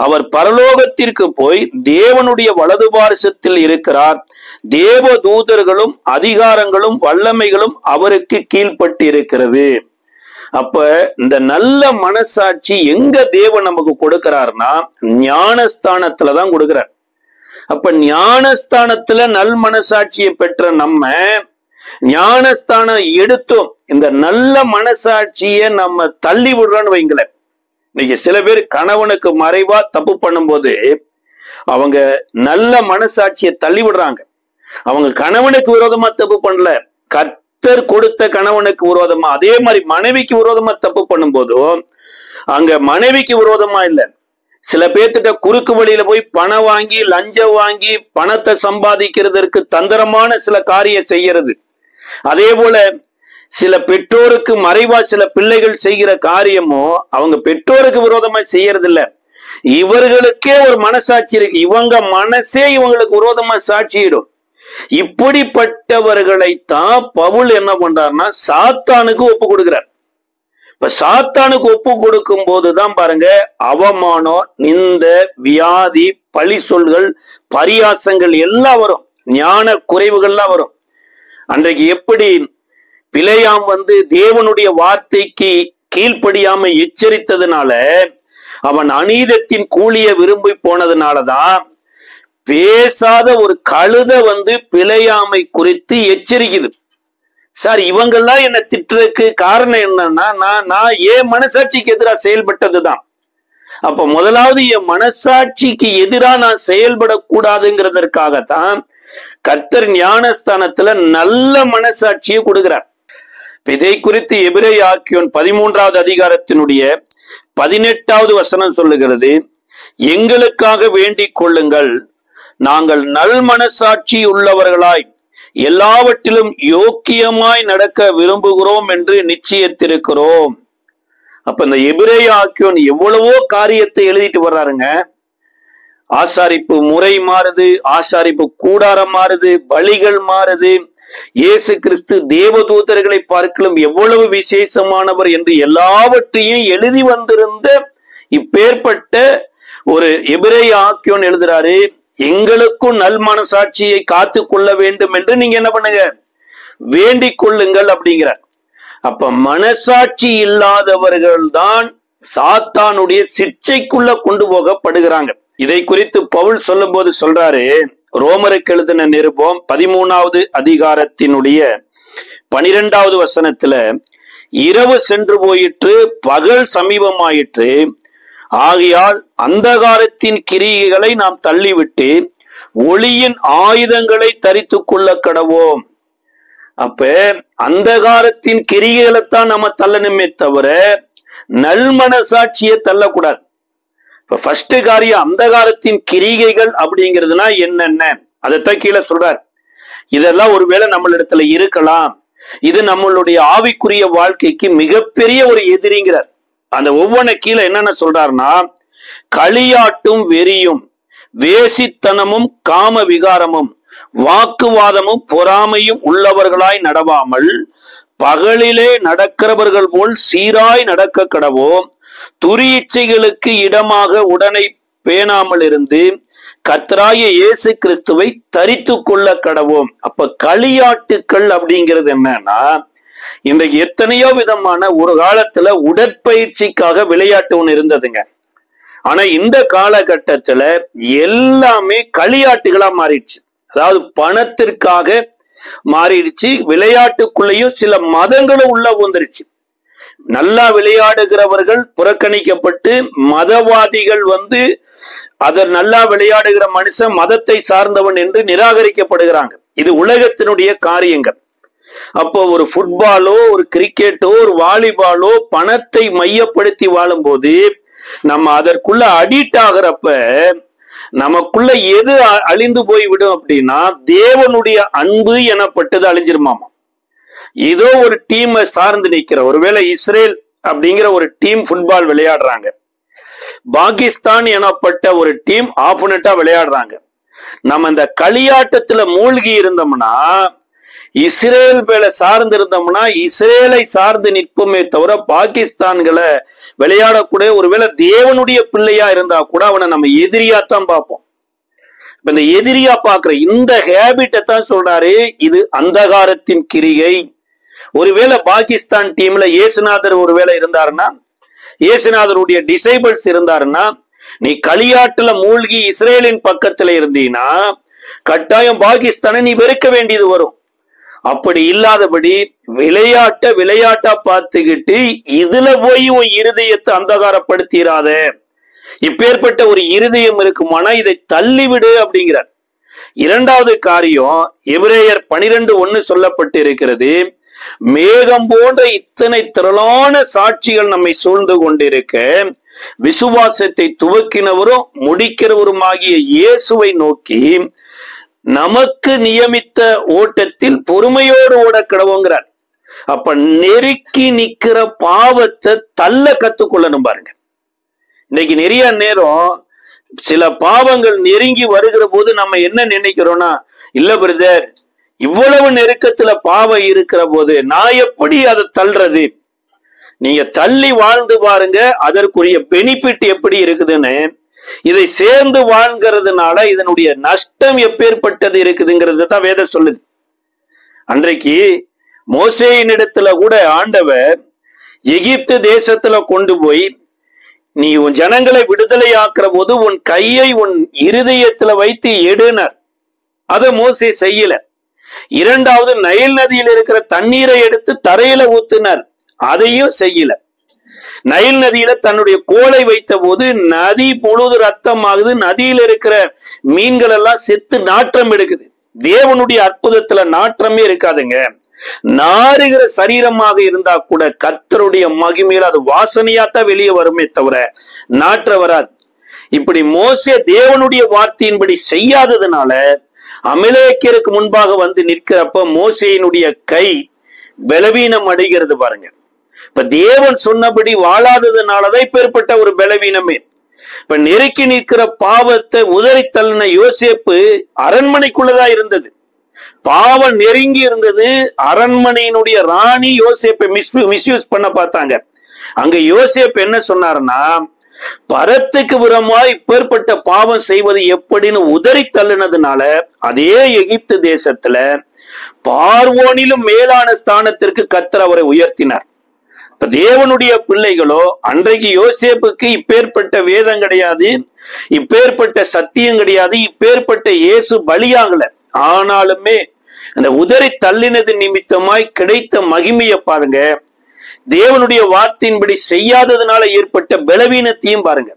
அவர் பரலோகத்திற்கு போய் தேவனுடைய வலது பாரிசத்தில் இருக்கிறார். தேவ தூதர்களும் அதிகாரங்களும் வல்லமைகளும் அவருக்கு கீழ்பட்டு இருக்கிறது. அப்ப இந்த நல்ல மனசாட்சி எங்க தேவன் நமக்கு கொடுக்கிறார்னா ஞானஸ்தானத்துலதான் கொடுக்கிறார். அப்ப ஞானஸ்தானத்துல நல் மனசாட்சியை பெற்ற நம்ம ஞானஸ்தானம் எடுத்தோம், இந்த நல்ல மனசாட்சியை நம்ம தள்ளி விடுறோன்னு வைங்களேன். இன்னைக்கு சில பேர் கணவனுக்கு மறைவா தப்பு பண்ணும்போது அவங்க நல்ல மனசாட்சியை தள்ளி விடுறாங்க. அவங்க கணவனுக்கு விரோதமா தப்பு பண்ணல, கர்த்தர் கொடுத்த கணவனுக்கு விரோதமா. அதே மாதிரி மனைவிக்கு விரோதமா தப்பு பண்ணும்போதும் அங்க மனைவிக்கு விரோதமா இல்ல, சில பேர்த்திட்ட குறுக்கு வழியில போய் பணம் வாங்கி லஞ்சம் வாங்கி பணத்தை சம்பாதிக்கிறதுக்கு தந்திரமான சில காரியம் செய்யறது. அதே போல சில பெற்றோருக்கு மறைவா சில பிள்ளைகள் செய்கிற காரியமோ அவங்க பெற்றோருக்கு விரோதமா செய்யறது இல்ல, இவர்களுக்கே ஒரு மனசாட்சி இருக்கு, இவங்க மனசே இவங்களுக்கு விரோதமா சாட்சியிடும். இப்படிப்பட்டவர்களைத்தான் பவுல் என்ன பண்றாருன்னா சாத்தானுக்கு ஒப்பு கொடுக்கிறார். இப்ப சாத்தானுக்கு ஒப்பு கொடுக்கும் போதுதான் பாருங்க அவமானம், நிந்த, வியாதி, பழி சொல்கள், பரியாசங்கள் எல்லாம் வரும், ஞான குறைவுகள்லாம் வரும். அன்றைக்கு எப்படி பிலேயாம் வந்து தேவனுடைய வார்த்தைக்கு கீழ்ப்படியாம எச்சரித்ததுனால அவன் அநீதத்தின் கூலிய விரும்பி போனதுனாலதான் பேசாத ஒரு கழுத வந்து பிலேயாமை குறித்து எச்சரிக்குது. சார் இவங்கெல்லாம் என்ன திட்டுறதுக்கு காரணம் என்னன்னா நான் என் மனசாட்சிக்கு எதிராக செயல்பட்டதுதான். அப்ப முதலாவது என் மனசாட்சிக்கு எதிராக நான் செயல்படக்கூடாதுங்கிறதற்காகத்தான் கர்த்தர் ஞானஸ்தானத்துல நல்ல மனசாட்சியை கொடுக்கிறார். இதை குறித்து எபிரேய ஆக்கியோன் 13வது அதிகாரத்தினுடைய 18வது வசனம் சொல்லுகிறது, எங்களுக்காக வேண்டிக் கொள்ளுங்கள், நாங்கள் நல் மனசாட்சி உள்ளவர்களாய் எல்லாவற்றிலும் யோக்கியமாய் நடக்க விரும்புகிறோம் என்று நிச்சயித்திருக்கிறோம். அப்ப இந்த எபிரேய ஆக்கியோன் எவ்வளவோ காரியத்தை எழுதிட்டு வர்றாருங்க. ஆசாரிப்பு முறை மாறுது, ஆசாரிப்பு கூடாரம் மாறுது, பலிகள் மாறுது, இயேசு கிறிஸ்து தேவதூதர்களை பார்க்கலும் எவ்வளவு விசேஷமானவர் என்று எல்லாவற்றையும் எழுதி வந்திருந்த இப்பேற்பட்ட ஒரு எபிரேய ஆக்கியோன் எழுதுறாரு, எங்களுக்கும் நல் மனசாட்சியை காத்து கொள்ள வேண்டும் என்று நீங்க என்ன பண்ணுங்க, வேண்டிக் கொள்ளுங்கள் அப்படிங்கிறார். அப்ப மனசாட்சி இல்லாதவர்கள் தான் சாத்தானுடைய சிற்சைக்குள்ள கொண்டு போகப்படுகிறாங்க. இதை குறித்து பவுல் சொல்லும் போது சொல்றாரு, ரோமருக்கு எழுதின நிருபம் 13வது அதிகாரத்தினுடைய 12வது வசனத்துல, இரவு சென்று போயிற்று, பகல் சமீபமாயிற்று, ஆகையால் அந்தகாரத்தின் கிரியைகளை நாம் தள்ளிவிட்டு ஒளியின் ஆயுதங்களை தரித்து கொள்ள கடவோம். அப்ப அந்தகாரத்தின் கிரியைகளைத்தான் நம்ம தள்ளணுமே தவிர நல்மனசாட்சியை தள்ளக்கூடாது. இப்ப ஃபர்ஸ்ட் காரியம் அந்தகாரத்தின் கிரிகைகள் அப்படிங்கிறதுனா என்னென்ன அதைத்தான் கீழே சொல்றார். இதெல்லாம் ஒருவேளை நம்மளிடத்துல இருக்கலாம், இது நம்மளுடைய ஆவிக்குரிய வாழ்க்கைக்கு மிகப்பெரிய ஒரு எதிரிங்கிறார். அந்த ஒவ்வொன்றை கீழே என்னென்ன சொல்றாருன்னா, களியாட்டும் வெறியும் வேசித்தனமும் காம விகாரமும் வாக்குவாதமும் பொறாமையும் உள்ளவர்களாய் நடவாமல் பகலிலே நடக்கிறவர்கள் போல் சீராய் நடக்க கடவோம். துரி இச்சைகளுக்கு இடமாக உடனே பேணாமல் இருந்து கர்த்தராகிய இயேசு கிறிஸ்துவை தரித்து கொள்ள கடவோம். அப்ப களியாட்டுக்கள் அப்படிங்கிறது என்னன்னா, இன்றைக்கு எத்தனையோ விதமான ஒரு காலத்துல உடற்பயிற்சிக்காக விளையாட்டு ஒண்ணு இருந்ததுங்க. ஆனா இந்த காலகட்டத்துல எல்லாமே களியாட்டுகளா மாறிடுச்சு. அதாவது பணத்திற்காக மாறிடுச்சு. விளையாட்டுக்குள்ளேயும் சில மதங்களும் உள்ள வந்துருச்சு. நல்லா விளையாடுகிறவர்கள் புறக்கணிக்கப்பட்டு மதவாதிகள் அதை நல்லா விளையாடுகிற மனுஷன் மதத்தை சார்ந்தவன் என்று நிராகரிக்கப்படுகிறாங்க. இது உலகத்தினுடைய காரியங்கள். அப்போ ஒரு ஃபுட்பாலோ ஒரு கிரிக்கெட்டோ ஒரு வாலிபாலோ பணத்தை மையப்படுத்தி வாழும் போது நம்ம அதற்குள்ள அடிக்ட் ஆகிறப்ப நமக்குள்ள எது அழிந்து போய்விடும் அப்படின்னா, தேவனுடைய அன்பு எனப்பட்டது அழிஞ்சிருமாமா. ஏதோ ஒரு டீமை சார்ந்து நிற்கிற, ஒருவேளை இஸ்ரேல் அப்படிங்கிற ஒரு டீம் ஃபுட்பால் விளையாடுறாங்க, பாகிஸ்தான் எனப்பட்ட ஒரு டீம் ஆப்போனண்டா விளையாடுறாங்க. நம்ம இந்த களியாட்டத்துல மூழ்கி இருந்தோம்னா, இஸ்ரேல் மேல சார்ந்து இருந்தோம்னா இஸ்ரேலை சார்ந்து நிற்போமே தவிர பாகிஸ்தான்களை விளையாடக்கூடிய ஒருவேளை தேவனுடைய பிள்ளையா இருந்தா கூட அவனை நம்ம எதிரியாத்தான் பார்ப்போம். இப்ப இந்த எதிரியா பார்க்கிற இந்த ஹேபிட்டை தான் சொல்றாரு, இது அந்தகாரத்தின் கிரிகை. ஒருவேளை பாகிஸ்தான் டீம்ல இயேசுநாதர் ஒருவேளை இருந்தாருன்னா, இயேசுநாதருடைய டிசைபிள்ஸ் இருந்தாருன்னா, நீ களியாட்டுல மூழ்கி இஸ்ரேலின் பக்கத்துல இருந்தீன்னா கட்டாயம் பாகிஸ்தானை நீ வெறுக்க வேண்டியது வரும். அப்படி இல்லாதபடி விளையாட்டா பார்த்துக்கிட்டு இதுல போய் உன் இருதயத்தை அந்தகாரப்படுத்திடாத. இப்பேற்பட்ட ஒரு இருதயம் இருக்குமானா இதை தள்ளிவிடு அப்படிங்கிறார். இரண்டாவது காரியம், எபிரேயர் 12:1 சொல்லப்பட்டு இருக்கிறது, மேகம் போன்ற இத்தனை திரளான சாட்சிகள் நம்மை சூழ்ந்து கொண்டிருக்க விசுவாசத்தை துவக்கினவரும் முடிக்கிறவருமாகிய இயேசுவை நோக்கி நமக்கு நியமித்த ஓட்டத்தில் பொறுமையோடு ஓட கடவுங்கிறார். அப்ப நெருக்கி நிக்கிற பாவத்தை தள்ள கத்துக்கொள்ளணும் பாருங்க. இன்னைக்கு நிறைய நேரம் சில பாவங்கள் நெருங்கி வருகிற போது நம்ம என்ன நினைக்கிறோம்னா, இல்ல பிரதர், இவ்வளவு நெருக்கத்துல பாவம் இருக்கிற போது நான் எப்படி அதை தள்ளுறது? நீங்க தள்ளி வாழ்ந்து பாருங்க, அதற்குரிய பெனிஃபிட் எப்படி இருக்குதுன்னு. இதை சேர்ந்து வாழ்கிறதுனால இதனுடைய நஷ்டம் எப்பேற்பட்டது இருக்குதுங்கிறது தான் வேதம் சொல்லுது. அன்றைக்கு மோசேயின் இடத்துல கூட ஆண்டவர் எகிப்து தேசத்துல கொண்டு போய் நீ உன் ஜனங்களை விடுதலை ஆக்குற போது உன் கையை உன் இருதயத்துல வைத்து எடுனர். அதை மோசே செய்யல. இரண்டாவது, நைல் நதியில் இருக்கிற தண்ணீரை எடுத்து தரையில ஊத்துனர். அதையும் செய்யல. நைல் நதியில தன்னுடைய கோலை வைத்த போது நதி முழுது ரத்தம் ஆகுது. நதியில இருக்கிற மீன்கள் எல்லாம் செத்து நாற்றம் எடுக்குது. தேவனுடைய அற்புதத்துல நாற்றமே இருக்காதுங்க. நாறுகிற சரீரமாக இருந்தா கூட கர்த்தருடைய மகிமையில அது வாசனையாத்தான் வெளியே வருமே தவிர நாற்ற வராது. இப்படி மோசே தேவனுடைய வார்த்தையின்படி செய்யாததுனால அமலேக்கியருக்கு முன்பாக வந்து நிற்கிறப்ப மோசேயினுடைய கை பலவீனம் அடைகிறது பாருங்க. இப்ப தேவன் சொன்னபடி வாழாததுனாலதான் இப்பேற்பட்ட ஒரு பலவீனமே. இப்ப நெருக்கி நிற்கிற பாவத்தை உதறி தள்ளின யோசேப்பு அரண்மனைக்குள்ளதான் இருந்தது. பாவம் நெருங்கி இருந்தது. அரண்மனையினுடைய ராணி யோசேப்பை மிஸ்யூஸ் பண்ண பார்த்தாங்க. அங்க யோசேப்பு என்ன சொன்னாருன்னா, பரத்துக்கு புறமாய் இப்பேற்பட்ட பாவம் செய்வது எப்படின்னு உதறி தள்ளினதுனால அதே எகிப்து தேசத்துல பார்வோனிலும் மேலான ஸ்தானத்திற்கு கர்த்தர் அவரை உயர்த்தினார். இப்ப தேவனுடைய பிள்ளைகளோ, அன்றைக்கு யோசேப்புக்கு இப்பேற்பட்ட வேதம் கிடையாது, இப்பேற்பட்ட சத்தியம் கிடையாது, இப்பேற்பட்ட இயேசு பலியாகல. ஆனாலுமே அந்த உதறி தள்ளினது நிமித்தமாய் கிடைத்த மகிமையை பாருங்க. தேவனுடைய வார்த்தையின்படி செய்யாததுனால ஏற்பட்ட பலவீனத்தையும் பாருங்க.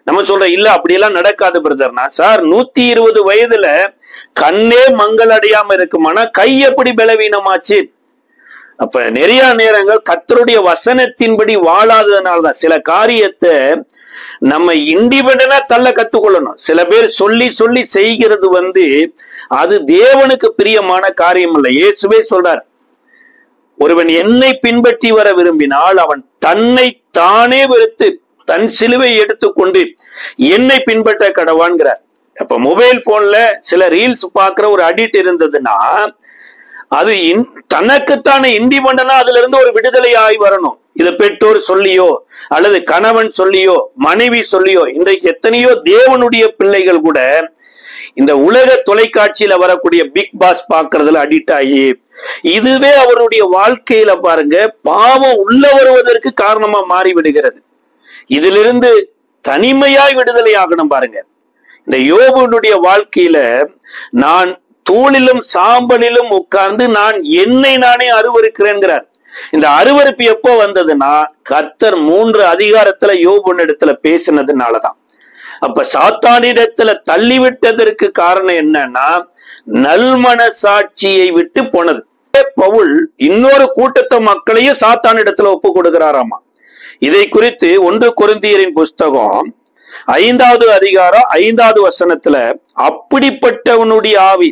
நம்ம சொல்ற இல்ல அப்படியெல்லாம் நடக்காது பிரதர்னா, சார் 120 வயதுல கண்ணே மங்கள் அடையாம இருக்குமானா கை எப்படி பலவீனமாச்சு? அப்ப நிறைய நேரங்கள் கர்த்தருடைய வசனத்தின்படி வாழாததுனாலதான் சில காரியத்தை நம்ம இண்டிபெண்டா தள்ள கத்துக்கொள்ளணும். சில பேர் சொல்லி சொல்லி செய்கிறது அது தேவனுக்கு பிரியமான காரியம் இல்லை. இயேசுவே சொல்றார், ஒருவன் என்னை பின்பற்றி வர விரும்பினால் அவன் தன்னை தானே வெறுத்து தன் சிலுவை எடுத்துக்கொண்டு என்னை பின்பற்ற கடவான்கிறார். அப்ப மொபைல் போன்ல சில ரீல்ஸ் பாக்குற ஒரு அடிக்ட் இருந்ததுன்னா அது தனக்குத்தானே இண்டிபெண்டனா அதுல இருந்து ஒரு விடுதலை ஆகி வரணும். இத பெற்றோர் சொல்லியோ அல்லது கணவன் சொல்லியோ மனைவி சொல்லியோ, இன்றைக்கு எத்தனையோ தேவனுடைய பிள்ளைகள் கூட இந்த உலக தொலைக்காட்சியில வரக்கூடிய பிக் பாஸ் பாக்குறதுல அடிக்ட் ஆகி இதுவே அவருடைய வாழ்க்கையில பாருங்க பாவம் உள்ள வருவதற்கு காரணமா மாறி விடுகிறது. இதிலிருந்து தனிமையாய் விடுதலை ஆகணும் பாருங்க. இந்த யோபுடைய வாழ்க்கையில நான் தூளிலும் சாம்பலிலும் உட்கார்ந்து நான் என்னை நானே அருவருக்கிறேன்கிறார். இந்த அருவருப்பு எப்போ வந்ததுன்னா கர்த்தர் 3 அதிகாரத்துல யோபுனிடத்துல பேசினதுனாலதான். அப்ப சாத்தானிடத்துல தள்ளிவிட்டதற்கு காரணம் என்னன்னா நல்மனசாட்சியை விட்டு போனது. பவுல் இன்னொரு கூட்டத்தை மக்களையும் சாத்தானிடத்துல ஒப்பு கொடுக்கிறாராமா. இதை குறித்து 1 கொரிந்தியரின் புஸ்தகம் 5வது அதிகாரம் 5வது வசனத்துல, அப்படிப்பட்டவனுடைய ஆவி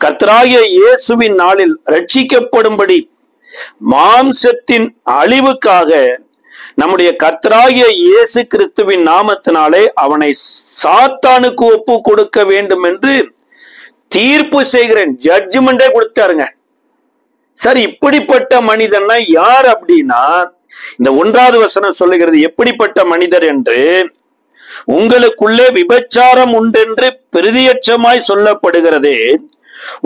கர்த்தராகிய இயேசுவின் நாளில் ரட்சிக்கப்படும்படி மாம்சத்தின் அழிவுக்காக நம்முடைய கர்த்தராகிய இயேசு கிறிஸ்துவின் நாமத்தினாலே அவனை சாத்தானுக்கு ஒப்பு கொடுக்க வேண்டும் என்று தீர்ப்பு செய்கிறேன். ஜட்ஜ்மெண்டே கொடுத்தாருங்க. சரி, இப்படிப்பட்ட மனிதன்னா யார் அப்படின்னா இந்த 1வது வசனம் சொல்லுகிறது, எப்படிப்பட்ட மனிதர் என்று, உங்களுக்குள்ளே விபச்சாரம் உண்டென்று பிரதியட்சமாய் சொல்லப்படுகிறதே,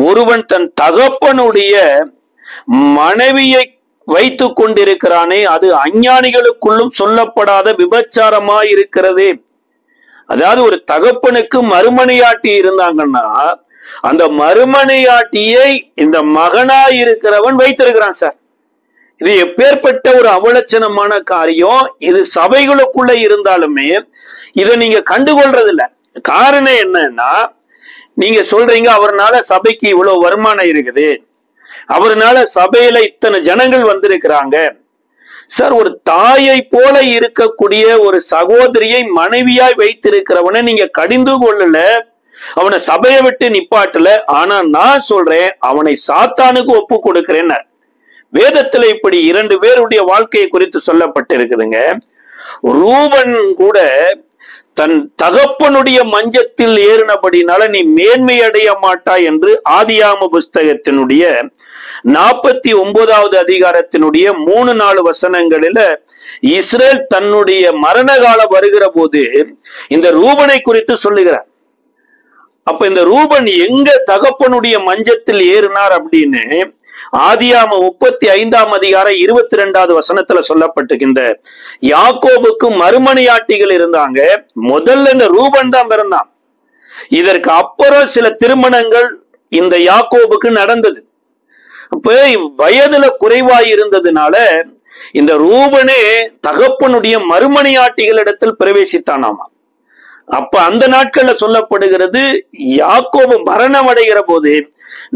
ஒருவன் தன் தகப்பனுடைய மனைவியை வைத்துக் கொண்டிருக்கிறானே, அது அஞ்ஞானிகளுக்குள்ளும் சொல்லப்படாத விபச்சாரமாய் இருக்கிறதே. அதாவது ஒரு தகப்பனுக்கு மறுமனையாட்டி இருந்தாங்கன்னா அந்த மறுமனையாட்டியை இந்த மகனாய் இருக்கிறவன் வைத்திருக்கிறான். சார், இது எப்பேற்பட்ட ஒரு அவலட்சணமான காரியம். இது சபைகளுக்குள்ள இருந்தாலுமே இதை நீங்க கண்டுகொள்றது இல்ல. காரணம் என்னன்னா, நீங்க சொல்றீங்க அவர்னால சபைக்கு இவ்வளவு வருமானம் இருக்குது, அவர்னால சபையில இத்தனை ஜனங்கள் வந்திருக்கிறாங்க. சார், ஒரு தாயை போல இருக்கக்கூடிய ஒரு சகோதரியை மனைவியாய் வைத்திருக்கிறவனை நீங்க கடிந்து கொள்ளல, அவனை சபையை விட்டு நிப்பாட்டல. ஆனா நான் சொல்றேன், அவனை சாத்தானுக்கு ஒப்பு கொடுக்கிறேன். வேதத்துல இப்படி 2 பேருடைய வாழ்க்கையை குறித்து சொல்லப்பட்டிருக்குதுங்க. ரூபன் கூட தன் தகப்பனுடைய மஞ்சத்தில் ஏறினபடினால நீ மேன்மை அடைய மாட்டாய் என்று ஆதியாம புஸ்தகத்தினுடைய 49வது அதிகாரத்தினுடைய 3-4 வசனங்களில இஸ்ரேல் தன்னுடைய மரண காலம் வருகிற போது இந்த ரூபனை குறித்து சொல்லுகிறார். அப்ப இந்த ரூபன் எங்க தகப்பனுடைய மஞ்சத்தில் ஏறினார் அப்படின்னு ஆதியாம 35ஆம் அதிகாரம் 22வது வசனத்துல சொல்லப்பட்டிருக்கின்ற யாக்கோபுக்கு மறுமனையாட்டிகள் இருந்தாங்க. முதல்ல இந்த ரூபன் தான் பிறந்தான். இதற்கு அப்புறம் சில திருமணங்கள் இந்த யாக்கோபுக்கு நடந்தது. அப்ப வயதுல குறைவாய் இருந்ததுனால இந்த ரூபனே தகப்பனுடைய மறுமனையாட்டிகள் இடத்தில் பிரவேசித்தானாமா. அப்ப அந்த நாட்கள்ல சொல்லப்படுகிறது, யாக்கோபு மரணம் அடைகிற போது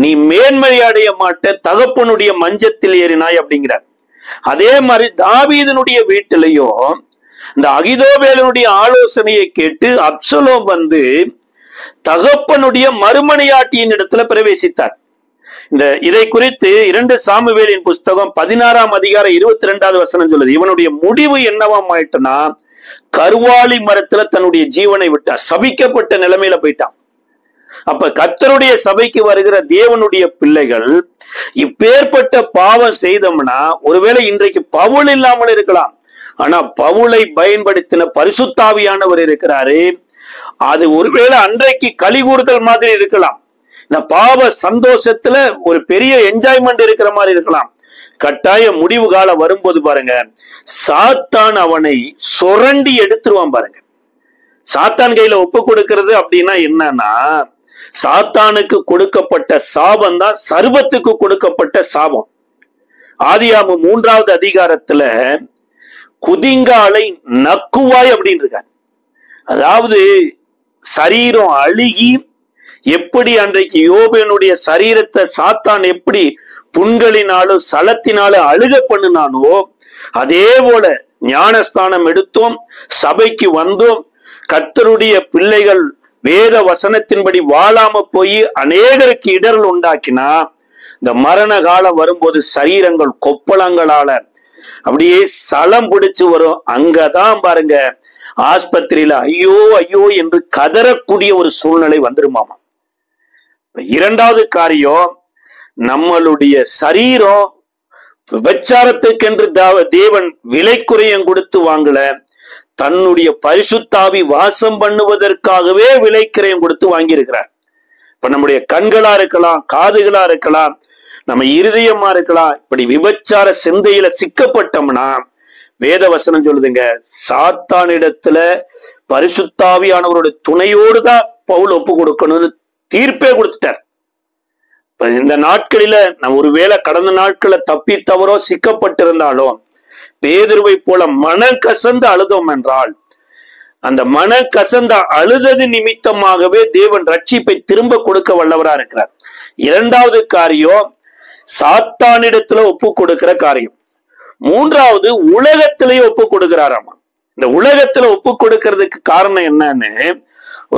நீ மேன்மை அடைய மாட்ட, தகப்பனுடைய மஞ்சத்தில் ஏறினாய் அப்படிங்கிறார். அதே மாதிரி தாவீதனுடைய வீட்டிலையும் இந்த அகிதோபேலனுடைய ஆலோசனையை கேட்டு அப்சலோம் வந்து தகப்பனுடைய மறுமனையாட்டியின் இடத்துல பிரவேசித்தார். இதை குறித்து 2 சாமுவேலின் புஸ்தகம் 16ஆம் அதிகாரம் 22வது வசனம் சொல்லுது. இவனுடைய முடிவு என்னவாம் ஆயிட்டுனா, கருவாளி மரத்துல தன்னுடைய ஜீவனை விட்டார், சபிக்கப்பட்ட நிலைமையில போயிட்டான். அப்ப கர்த்தருடைய சபைக்கு வருகிற தேவனுடைய பிள்ளைகள் இப்பேற்பட்ட பாவம் செய்தோம்னா, ஒருவேளை இன்றைக்கு பவுல் இல்லாமல் இருக்கலாம், ஆனா பவுலை பயன்படுத்தின பரிசுத்தாவியானவர் இருக்கிறாரு. அது ஒருவேளை அன்றைக்கு கலிகூறுதல் மாதிரி இருக்கலாம், இந்த பாவ சந்தோஷத்துல ஒரு பெரிய என்ஜாய்மெண்ட் இருக்கிற மாதிரி இருக்கலாம். கட்டாய முடிவு காலம் வரும்போது பாருங்க, சாத்தான் அவனை சுரண்டி எடுத்துருவான். பாருங்க, சாத்தான் கையில ஒப்பு கொடுக்கிறது அப்படின்னா என்னன்னா, சாத்தானுக்கு கொடுக்கப்பட்ட சாபம் தான் சர்வத்துக்கு கொடுக்கப்பட்ட சாபம். ஆதியாகமம் 3வது அதிகாரத்துல குதிங்காலை நக்குவாய் அப்படின்னு இருக்கார். அதாவது சரீரம் அழுகி எப்படி அன்றைக்கு யோபனுடைய சரீரத்தை சாத்தான் எப்படி புண்களினாலும் சலத்தினாலும் அழுக பண்ணினானோ, அதே போல ஞானஸ்தானம் எடுத்தோம், சபைக்கு வந்தோம், கர்த்தருடைய பிள்ளைகள் வேத வசனத்தின்படி வாழாம போய் அநேகருக்கு இடர்கள் உண்டாக்கினா, இந்த மரண காலம் வரும்போது சரீரங்கள் கொப்பளங்களால அப்படியே சலம் பிடிச்சு வரும். அங்கதான் பாருங்க ஆஸ்பத்திரியில ஐயோ ஐயோ என்று கதறக்கூடிய ஒரு சூழ்நிலை வந்துருமாமா. 2வது காரியம், நம்மளுடைய சரீரம் விபச்சாரத்துக்கென்று தேவன் விலை குறையம் கொடுத்து வாங்கல, தன்னுடைய பரிசுத்தாவி வாசம் பண்ணுவதற்காகவே விலை கிரயம் கொடுத்து வாங்கியிருக்கிறார். இப்ப நம்முடைய கண்களா இருக்கலாம், காதுகளா இருக்கலாம், நம்ம இருதயமா இருக்கலாம், இப்படி விபச்சார சிந்தையில சிக்கப்பட்டோம்னா வேத வசனம் சொல்லுதுங்க, சாத்தானிடத்துல பரிசுத்தாவியானவருடைய துணையோடு தான் பவுல் ஒப்பு கொடுக்கணும்னு தீர்ப்பே கொடுத்துட்டார். இந்த நாட்களில நம்ம ஒருவேளை கடந்த நாட்கள தப்பி தவறோ சிக்கப்பட்டிருந்தாலும் பேதுருவை போல மன கசந்து அழுதோம் என்றால், அந்த மன கசந்த அழுதது நிமித்தமாகவே தேவன் ரட்சிப்பை திரும்ப கொடுக்க வல்லவரா இருக்கிறார். 2வது காரியம், சாத்தானிடத்துல ஒப்பு கொடுக்கிற காரியம். 3வது, உலகத்திலேயே ஒப்பு கொடுக்கிறாராமா. இந்த உலகத்துல ஒப்பு கொடுக்கிறதுக்கு காரணம் என்னன்னு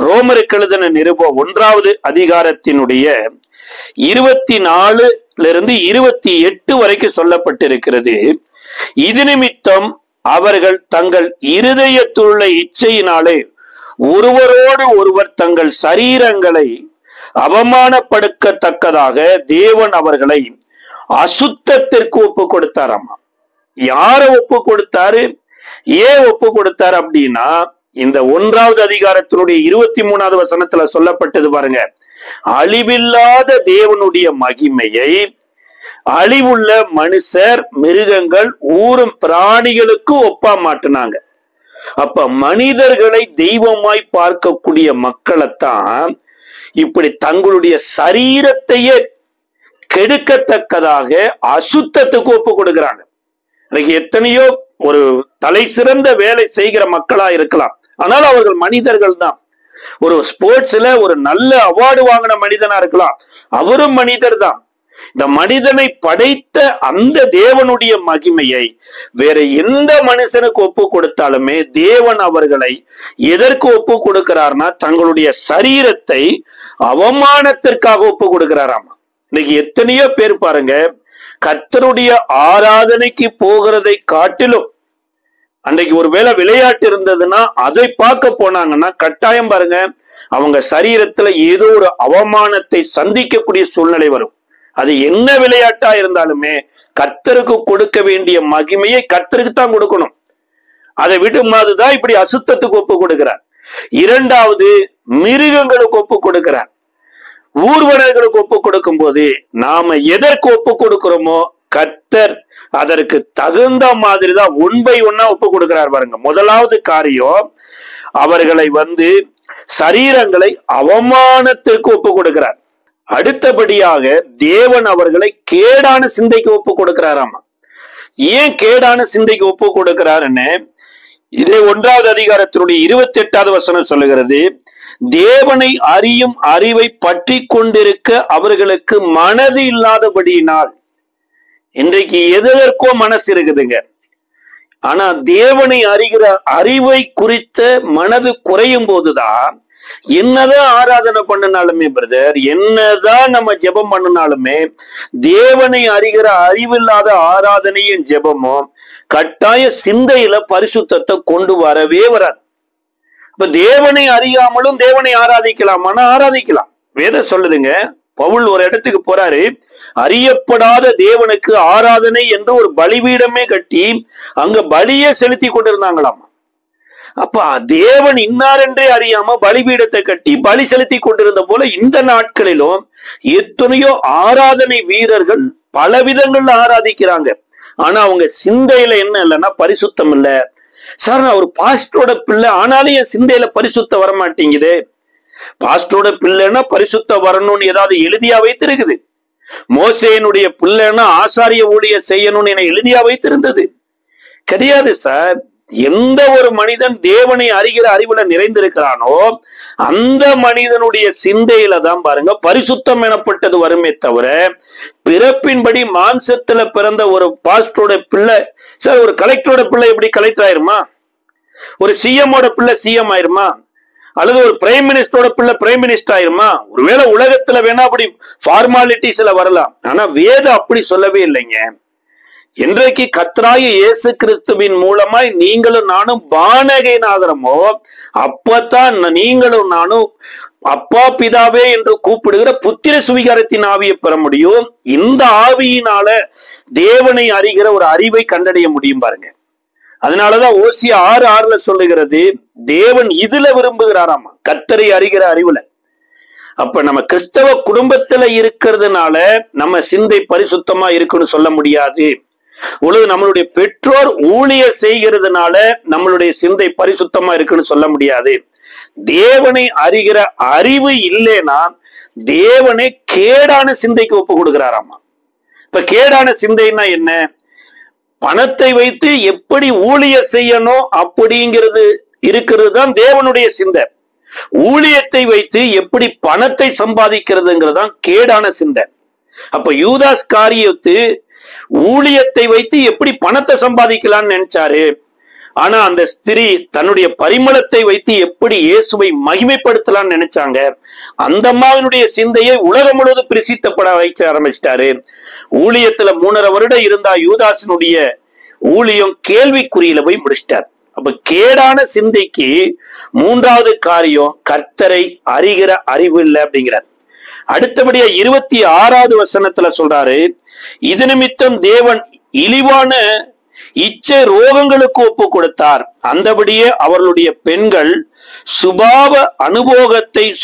ரோமருக்கு எழுதின நிருபம் 1வது அதிகாரத்தினுடைய 24 28 வரைக்கும் சொல்லப்பட்டிருக்கிறது. இது நிமித்தம் அவர்கள் தங்கள் இருதயத்துள்ள இச்சையினாலே ஒருவரோடு ஒருவர் தங்கள் சரீரங்களை அவமானப்படுத்தத்தக்கதாக தேவன் அவர்களை அசுத்தத்திற்கு ஒப்பு கொடுத்தாராமா. யார ஒப்பு கொடுத்தாரு, ஏன் ஒப்பு கொடுத்தாரு அப்படின்னா, இந்த 1வது அதிகாரத்தினுடைய 23வது வசனத்துல சொல்லப்பட்டது பாருங்க, அழிவில்லாத தேவனுடைய மகிமையை அழிவுள்ள மனுஷர், மிருகங்கள், ஊரும் பிராணிகளுக்கு ஒப்பா மாட்டினாங்க. அப்ப மனிதர்களை தெய்வமாய் பார்க்கக்கூடிய மக்களைத்தான் இப்படி தங்களுடைய சரீரத்தையே கெடுக்கத்தக்கதாக அசுத்தத்துக்கு ஒப்பு கொடுக்கிறாங்க. இன்னைக்கு எத்தனையோ ஒரு தலை சிறந்த வேலை செய்கிற மக்களா இருக்கலாம், ஆனால் அவர்கள் மனிதர்கள் தான். ஒரு ஸ்போர்ட்ஸ்ல ஒரு நல்ல அவார்டு வாங்கின மனிதனா இருக்கலாம், அவரும் மனிதர் தான். இந்த மனிதனை படைத்த அந்த தேவனுடைய மகிமையை வேற எந்த மனுஷனுக்கு ஒப்பு கொடுத்தாலுமே தேவன் அவர்களை எதற்கு ஒப்பு கொடுக்கிறார்னா, தங்களுடைய சரீரத்தை அவமானத்திற்காக ஒப்பு கொடுக்கிறாராமா. இன்னைக்கு எத்தனையோ பேர் பாருங்க, கர்த்தருடைய ஆராதனைக்கு போகிறதை காட்டிலும் அன்றைக்கு ஒருவேளை விளையாட்டு இருந்ததுன்னா அதை பார்க்க போனாங்கன்னா கட்டாயம் பாருங்க அவங்க சரீரத்துல ஏதோ ஒரு அவமானத்தை சந்திக்கக்கூடிய சூழ்நிலை வரும். அது என்ன விளையாட்டா இருந்தாலுமே கர்த்தருக்கு கொடுக்க வேண்டிய மகிமையை கர்த்தருக்கு தான் கொடுக்கணும். அதை விடுமாதுதான் இப்படி அசுத்தத்துக்கு ஒப்பு கொடுக்கிறார். 2வது, மிருகங்களுக்கு ஒப்பு கொடுக்கிறார். ஊர்வனங்களுக்கு ஒப்பு கொடுக்கும் போது நாம எதற்கு ஒப்பு கொடுக்கிறோமோ கர்த்தர் அதற்கு தகுந்த மாதிரி தான் 1 by 1 ஒப்பு கொடுக்கிறார் பாருங்க. 1வது காரியம், அவர்களை சரீரங்களை அவமானத்திற்கு ஒப்பு கொடுக்கிறார். அடுத்தபடியாக தேவன் அவர்களை கேடான சிந்தைக்கு ஒப்பு கொடுக்கிறாராமா. ஏன் கேடான சிந்தைக்கு ஒப்பு கொடுக்கிறாருன்னு இதே 1வது அதிகாரத்தினுடைய 28வது வசனம் சொல்லுகிறது, தேவனை அறியும் அறிவை பற்றி கொண்டிருக்க அவர்களுக்கு மனது இல்லாதபடியினால். இன்றைக்கு எதற்கோ மனசு இருக்குதுங்க, ஆனா தேவனை அறிகிற அறிவை குறித்த மனது குறையும் போதுதான் என்னதான் ஆராதனை பண்ணினாலுமே பிரதர், என்னதான் நம்ம ஜெபம் பண்ணினாலுமே தேவனை அறிகிற அறிவில்லாத ஆராதனையும் ஜெபமும் கட்டாய சிந்தையில பரிசுத்தத்தை கொண்டு வரவே வராது. இப்ப தேவனை அறியாமலும் தேவனை ஆராதிக்கலாமான்னா ஆராதிக்கலாம். வேதம் சொல்லுதுங்க, பவுல் ஒரு இடத்துக்கு போறாரு, அறியப்படாத தேவனுக்கு ஆராதனை என்று ஒரு பலிபீடமே கட்டி அங்க பலியே செலுத்தி கொண்டிருந்தாங்களாம். அப்ப தேவன் இன்னார் என்றே அறியாம பலிபீடத்தை கட்டி பலி செலுத்தி கொண்டிருந்த போல இந்த நாட்களிலும் எத்தனையோ ஆராதனை வீரர்கள் பல விதங்கள்ல ஆராதிக்கிறாங்க. ஆனா அவங்க சிந்தையில என்ன இல்லைன்னா பரிசுத்தம் இல்ல. சார், நான் ஒரு பாஸ்டரோட பிள்ளை, ஆனாலும் என் சிந்தையில பரிசுத்தம் வரமாட்டேங்குது. பாஸ்டரோட பிள்ளைன்னா பரிசுத்தம் வரணும்னு ஏதாவது எழுதியா வைத்திருக்குது? மோசேனுடைய பிள்ளைன்னா ஆசாரிய ஊழிய செய்யணும்னு என எழுதியா வைத்திருந்தது? கிடையாது சார். எந்த ஒரு மனிதன் தேவனை அறிகிற அறிவுல நிறைந்திருக்கிறானோ அந்த மனிதனுடைய சிந்தையில தான் பாருங்க பரிசுத்தம் எனப்பட்டது வருமே தவிர, பிறப்பின்படி மாம்சத்துல பிறந்த ஒரு பாஸ்டரோட பிள்ளை, சார் ஒரு கலெக்டரோட பிள்ளை எப்படி கலெக்டர் ஆயிருமா? ஒரு சிஎம்மோட பிள்ளை சிஎம் ஆயிருமா? அல்லது ஒரு பிரைம் மினிஸ்டரோட பிள்ளை பிரைம் மினிஸ்டர் ஆயிருமா? ஒருவேளை உலகத்துல வேணா அப்படி ஃபார்மாலிட்டிஸ்ல வரலாம், ஆனா வேதம் அப்படி சொல்லவே இல்லைங்க. என்றைக்கு கர்த்தராகிய இயேசு கிறிஸ்துவின் மூலமாய் நீங்களும் நானும் பானகன் ஆகிறோமோ அப்பதான் நீங்களும் நானும் அப்பா பிதாவே என்று கூப்பிடுகிற புத்திர சுவிகாரத்தின் ஆவியை பெற முடியும். இந்த ஆவியினால தேவனை அறிகிற ஒரு அறிவை கண்டடைய முடியும் பாருங்க. அதனாலதான் ஓசியா 6:6 சொல்லுகிறது, தேவன் இதுல விரும்புகிறாராமா, கர்த்தரை அறிகிற அறிவுல. அப்ப நம்ம கிறிஸ்தவ குடும்பத்துல இருக்கிறதுனால நம்ம சிந்தை பரிசுத்தமா இருக்குன்னு சொல்ல முடியாது. உலக நம்மளுடைய பெற்றோர் ஊழிய செய்கிறதுனால நம்மளுடைய சிந்தை பரிசுத்தமா இருக்குன்னு சொல்ல முடியாது. தேவனை அறிகிற அறிவு இல்லைன்னா தேவனை கேடான சிந்தைக்கு ஒப்பு கொடுக்கிறாராமா. இப்ப கேடான சிந்தைன்னா என்ன? பணத்தை வைத்து எப்படி ஊழிய செய்யணும் அப்படிங்கிறது இருக்கிறது தான் தேவனுடைய சிந்தை. ஊழியத்தை வைத்து எப்படி பணத்தை சம்பாதிக்கிறதுங்கிறது தான் கேடான சிந்தை. அப்ப யூதாஸ் காரியத்து ஊழியத்தை வைத்து எப்படி பணத்தை சம்பாதிக்கலாம்னு நினைச்சாரு. ஆனா அந்த ஸ்திரீ தன்னுடைய பரிமளத்தை வைத்து எப்படி இயேசுவை மகிமைப்படுத்தலாம்னு நினைச்சாங்க. அந்த அம்மாவினுடைய சிந்தையை உலகம் முழுவதும் பிரசித்தப்பட வைக்க ஆரம்பிச்சிட்டாரு. ஊழியத்துல 3.5 வருடம் இருந்தா யூதாசனுடைய ஊழியம் கேள்விக்குறியில போய் முடிச்சிட்டார். அப்ப கேடான சிந்தைக்கு 3வது காரியம் கர்த்தரை அறிகிற அறிவு இல்லை அப்படிங்கிறார். அடுத்தபடியா 26வது வசனத்துல சொல்றாரு, இது நிமித்தம் தேவன் இழிவான இச்சை ரோகங்களுக்கு ஒப்பு கொடுத்தார், அந்தபடியே அவர்களுடைய பெண்கள்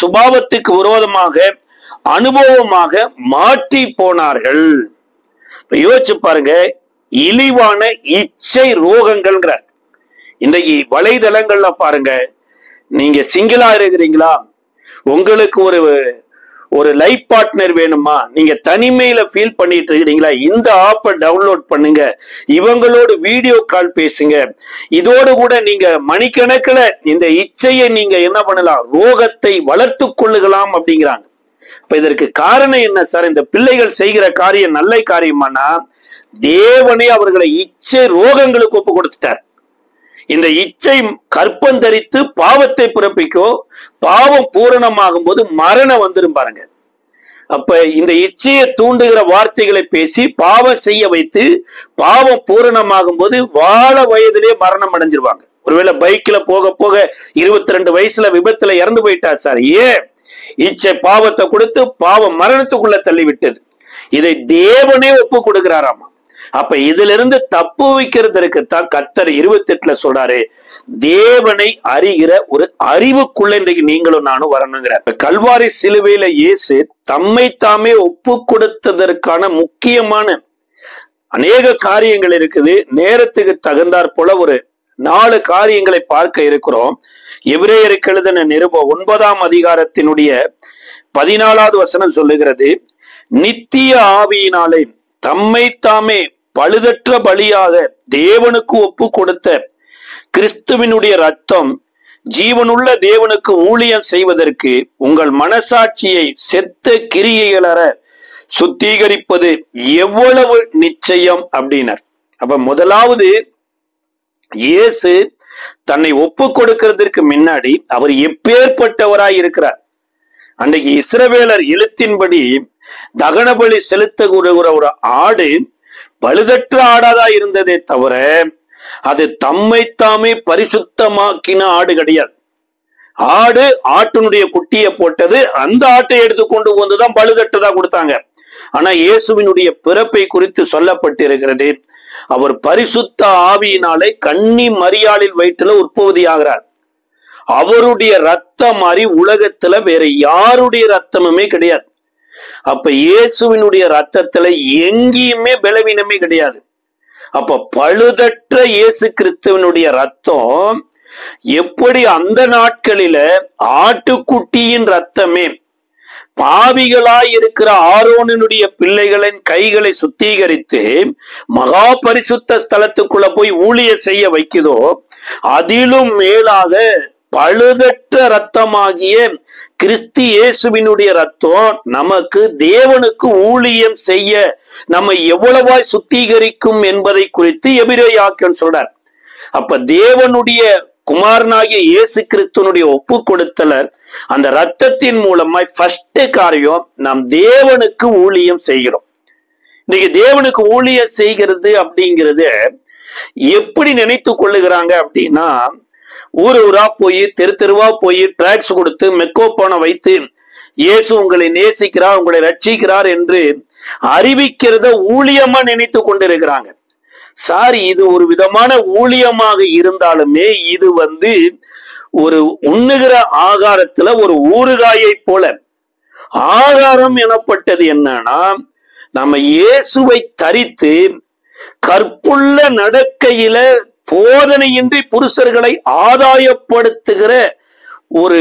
சுபாவத்துக்கு விரோதமாக அனுபவமாக மாற்றி போனார்கள். யோசிச்சு பாருங்க, இழிவான இச்சை ரோகங்கள்ங்கிறார். இன்றைக்கு வலைதளங்கள்ல பாருங்க, நீங்க சிங்கிளா இருக்கிறீங்களா, உங்களுக்கு ஒரு லைஃப் பார்ட்னர் வேணுமா, நீங்க தனிமையில ஃபீல் பண்ணிட்டு இருக்கிறீங்களா, இந்த ஆப்பை டவுன்லோட் பண்ணுங்க, இவங்களோட வீடியோ கால் பேசுங்க, இதோடு கூட நீங்க மணிக்கணக்கில் இந்த இச்சையை நீங்க என்ன பண்ணலாம், ரோகத்தை வளர்த்து கொள்ளுகலாம் அப்படிங்கிறாங்க. இப்ப இதற்கு காரணம் என்ன சார்? இந்த பிள்ளைகள் செய்கிற காரியம் நல்ல காரியமானா தேவனே அவர்களை இச்சை ரோகங்களுக்கு ஒப்பு கொடுத்துட்டார். இந்த இச்சை கற்பம் தரித்து பாவத்தை பிறப்பிக்கோ, பாவம் பூரணமாகும் போது மரணம் வந்துடும் பாருங்க. அப்ப இந்த இச்சையை தூண்டுகிற வார்த்தைகளை பேசி பாவம் செய்ய வைத்து பாவம் பூரணமாகும் போது வாழ வயதிலே மரணம் அடைஞ்சிருவாங்க. ஒருவேளை பைக்ல போக போக 22 வயசுல விபத்துல இறந்து போயிட்டா சார். ஏன்? இச்சை பாவத்தை கொடுத்து பாவம் மரணத்துக்குள்ள தள்ளி விட்டது. இதை தேவனே ஒப்பு கொடுக்கிறாராமா. அப்ப இதுல இருந்து தப்பு வைக்கிறதுக்குத்தான் கர்த்தர் 28 சொல்றாரு, தேவனை அறிகிற ஒரு அறிவுக்குள்ள இன்றைக்கு நீங்களும் நானும் வரணுங்கிறார். கல்வாரி சிலுவையில இயேசு தம்மை தாமே ஒப்பு கொடுத்ததற்கான முக்கியமான அநேக காரியங்கள் இருக்குது. நேரத்துக்கு தகுந்தாற் போல ஒரு 4 காரியங்களை பார்க்க இருக்கிறோம். எபிரேயருக்கு எழுதின நிருபம் 9ஆம் அதிகாரத்தினுடைய 14வது வசனம் சொல்லுகிறது, நித்திய ஆவியினாலே தம்மை தாமே பழுதற்ற பலியாக தேவனுக்கு ஒப்பு கொடுத்த கிறிஸ்துவினுடைய ரத்தம் ஜீவனுள்ள தேவனுக்கு ஊழியம் செய்வதற்கு உங்கள் மனசாட்சியை செத்த கிரியைகளற சுத்திகரிப்பது எவ்வளவு நிச்சயம் அப்படின்னார். அப்ப முதலாவது, இயேசு தன்னை ஒப்பு கொடுக்கிறதுக்கு முன்னாடி அவர் எப்பேற்பட்டவராய் இருக்கிறார். அன்றைக்கு இஸ்ரவேலர் எழுத்தின்படி தகன பலி செலுத்துகிற ஒரு ஆடு பழுதற்ற ஆடாதா இருந்ததே தவிர அது தம்மைத்தாமே பரிசுத்தமாக்கின ஆடு கிடையாது. ஆடு ஆட்டினுடைய குட்டியை போட்டது, அந்த ஆட்டை எடுத்து கொண்டு வந்துதான் பழுதற்றதா கொடுத்தாங்க. ஆனா இயேசுவினுடைய பிறப்பை குறித்து சொல்லப்பட்டிருக்கிறது, அவர் பரிசுத்த ஆவியினாலே கன்னி மரியாளில் வயிற்றுல உற்பத்தி ஆகிறார். அவருடைய ரத்தம் மாதிரி உலகத்துல வேற யாருடைய ரத்தமுமே கிடையாது. அப்ப இயேசுவினுடைய ரத்தத்துல எங்கேயுமே பலவீனமே கிடையாது. அப்ப பழுதற்ற இயேசு கிறிஸ்துவனுடைய ரத்தம் எப்படி அந்த நாட்களில ஆட்டுக்குட்டியின் ரத்தமே பாவிகளாய் இருக்கிற ஆரோனுடைய பிள்ளைகளின் கைகளை சுத்திகரித்து மகா பரிசுத்த ஸ்தலத்துக்குள்ள போய் ஊழிய செய்ய வைக்குதோ, அதிலும் மேலாக பழுதற்ற ரத்தமாகிய கிறிஸ்து இயேசுவினுடைய ரத்தம் நமக்கு தேவனுக்கு ஊழியம் செய்ய நம்மை எவ்வளவாய் சுத்திகரிக்கும் என்பதை குறித்து எபிரேயர் சொல்றார். அப்ப தேவனுடைய குமாரனாகிய இயேசு கிறிஸ்துவனுடைய ஒப்பு கொடுத்தலர் அந்த ரத்தத்தின் மூலமாய் ஃபர்ஸ்ட் காரியம், நாம் தேவனுக்கு ஊழியம் செய்கிறோம். இன்னைக்கு தேவனுக்கு ஊழியம் செய்கிறது அப்படிங்கிறது எப்படி நினைத்து கொள்ளுகிறாங்க அப்படின்னா, ஊர் ஊரா போய் தெரு தெருவா போய் டிராக்ஸ் கொடுத்து மெக்கோபோனை வைத்து இயேசு உங்களை நேசிக்கிறார், உங்களை ரட்சிக்கிறார் என்று அறிவிக்கிறத ஊழியமா நினைத்து கொண்டிருக்கிறாங்க. சாரி, இது ஒரு விதமான ஊழியமாக இருந்தாலுமே இது ஒரு உண்ணுகிற ஆகாரத்துல ஒரு ஊறுகாயை போல. ஆகாரம் எனப்பட்டது என்னன்னா, நம்ம இயேசுவை தரித்து கற்புள்ள நடக்கையில போதனையின்றி புருஷர்களை ஆதாயப்படுத்துகிற ஒரு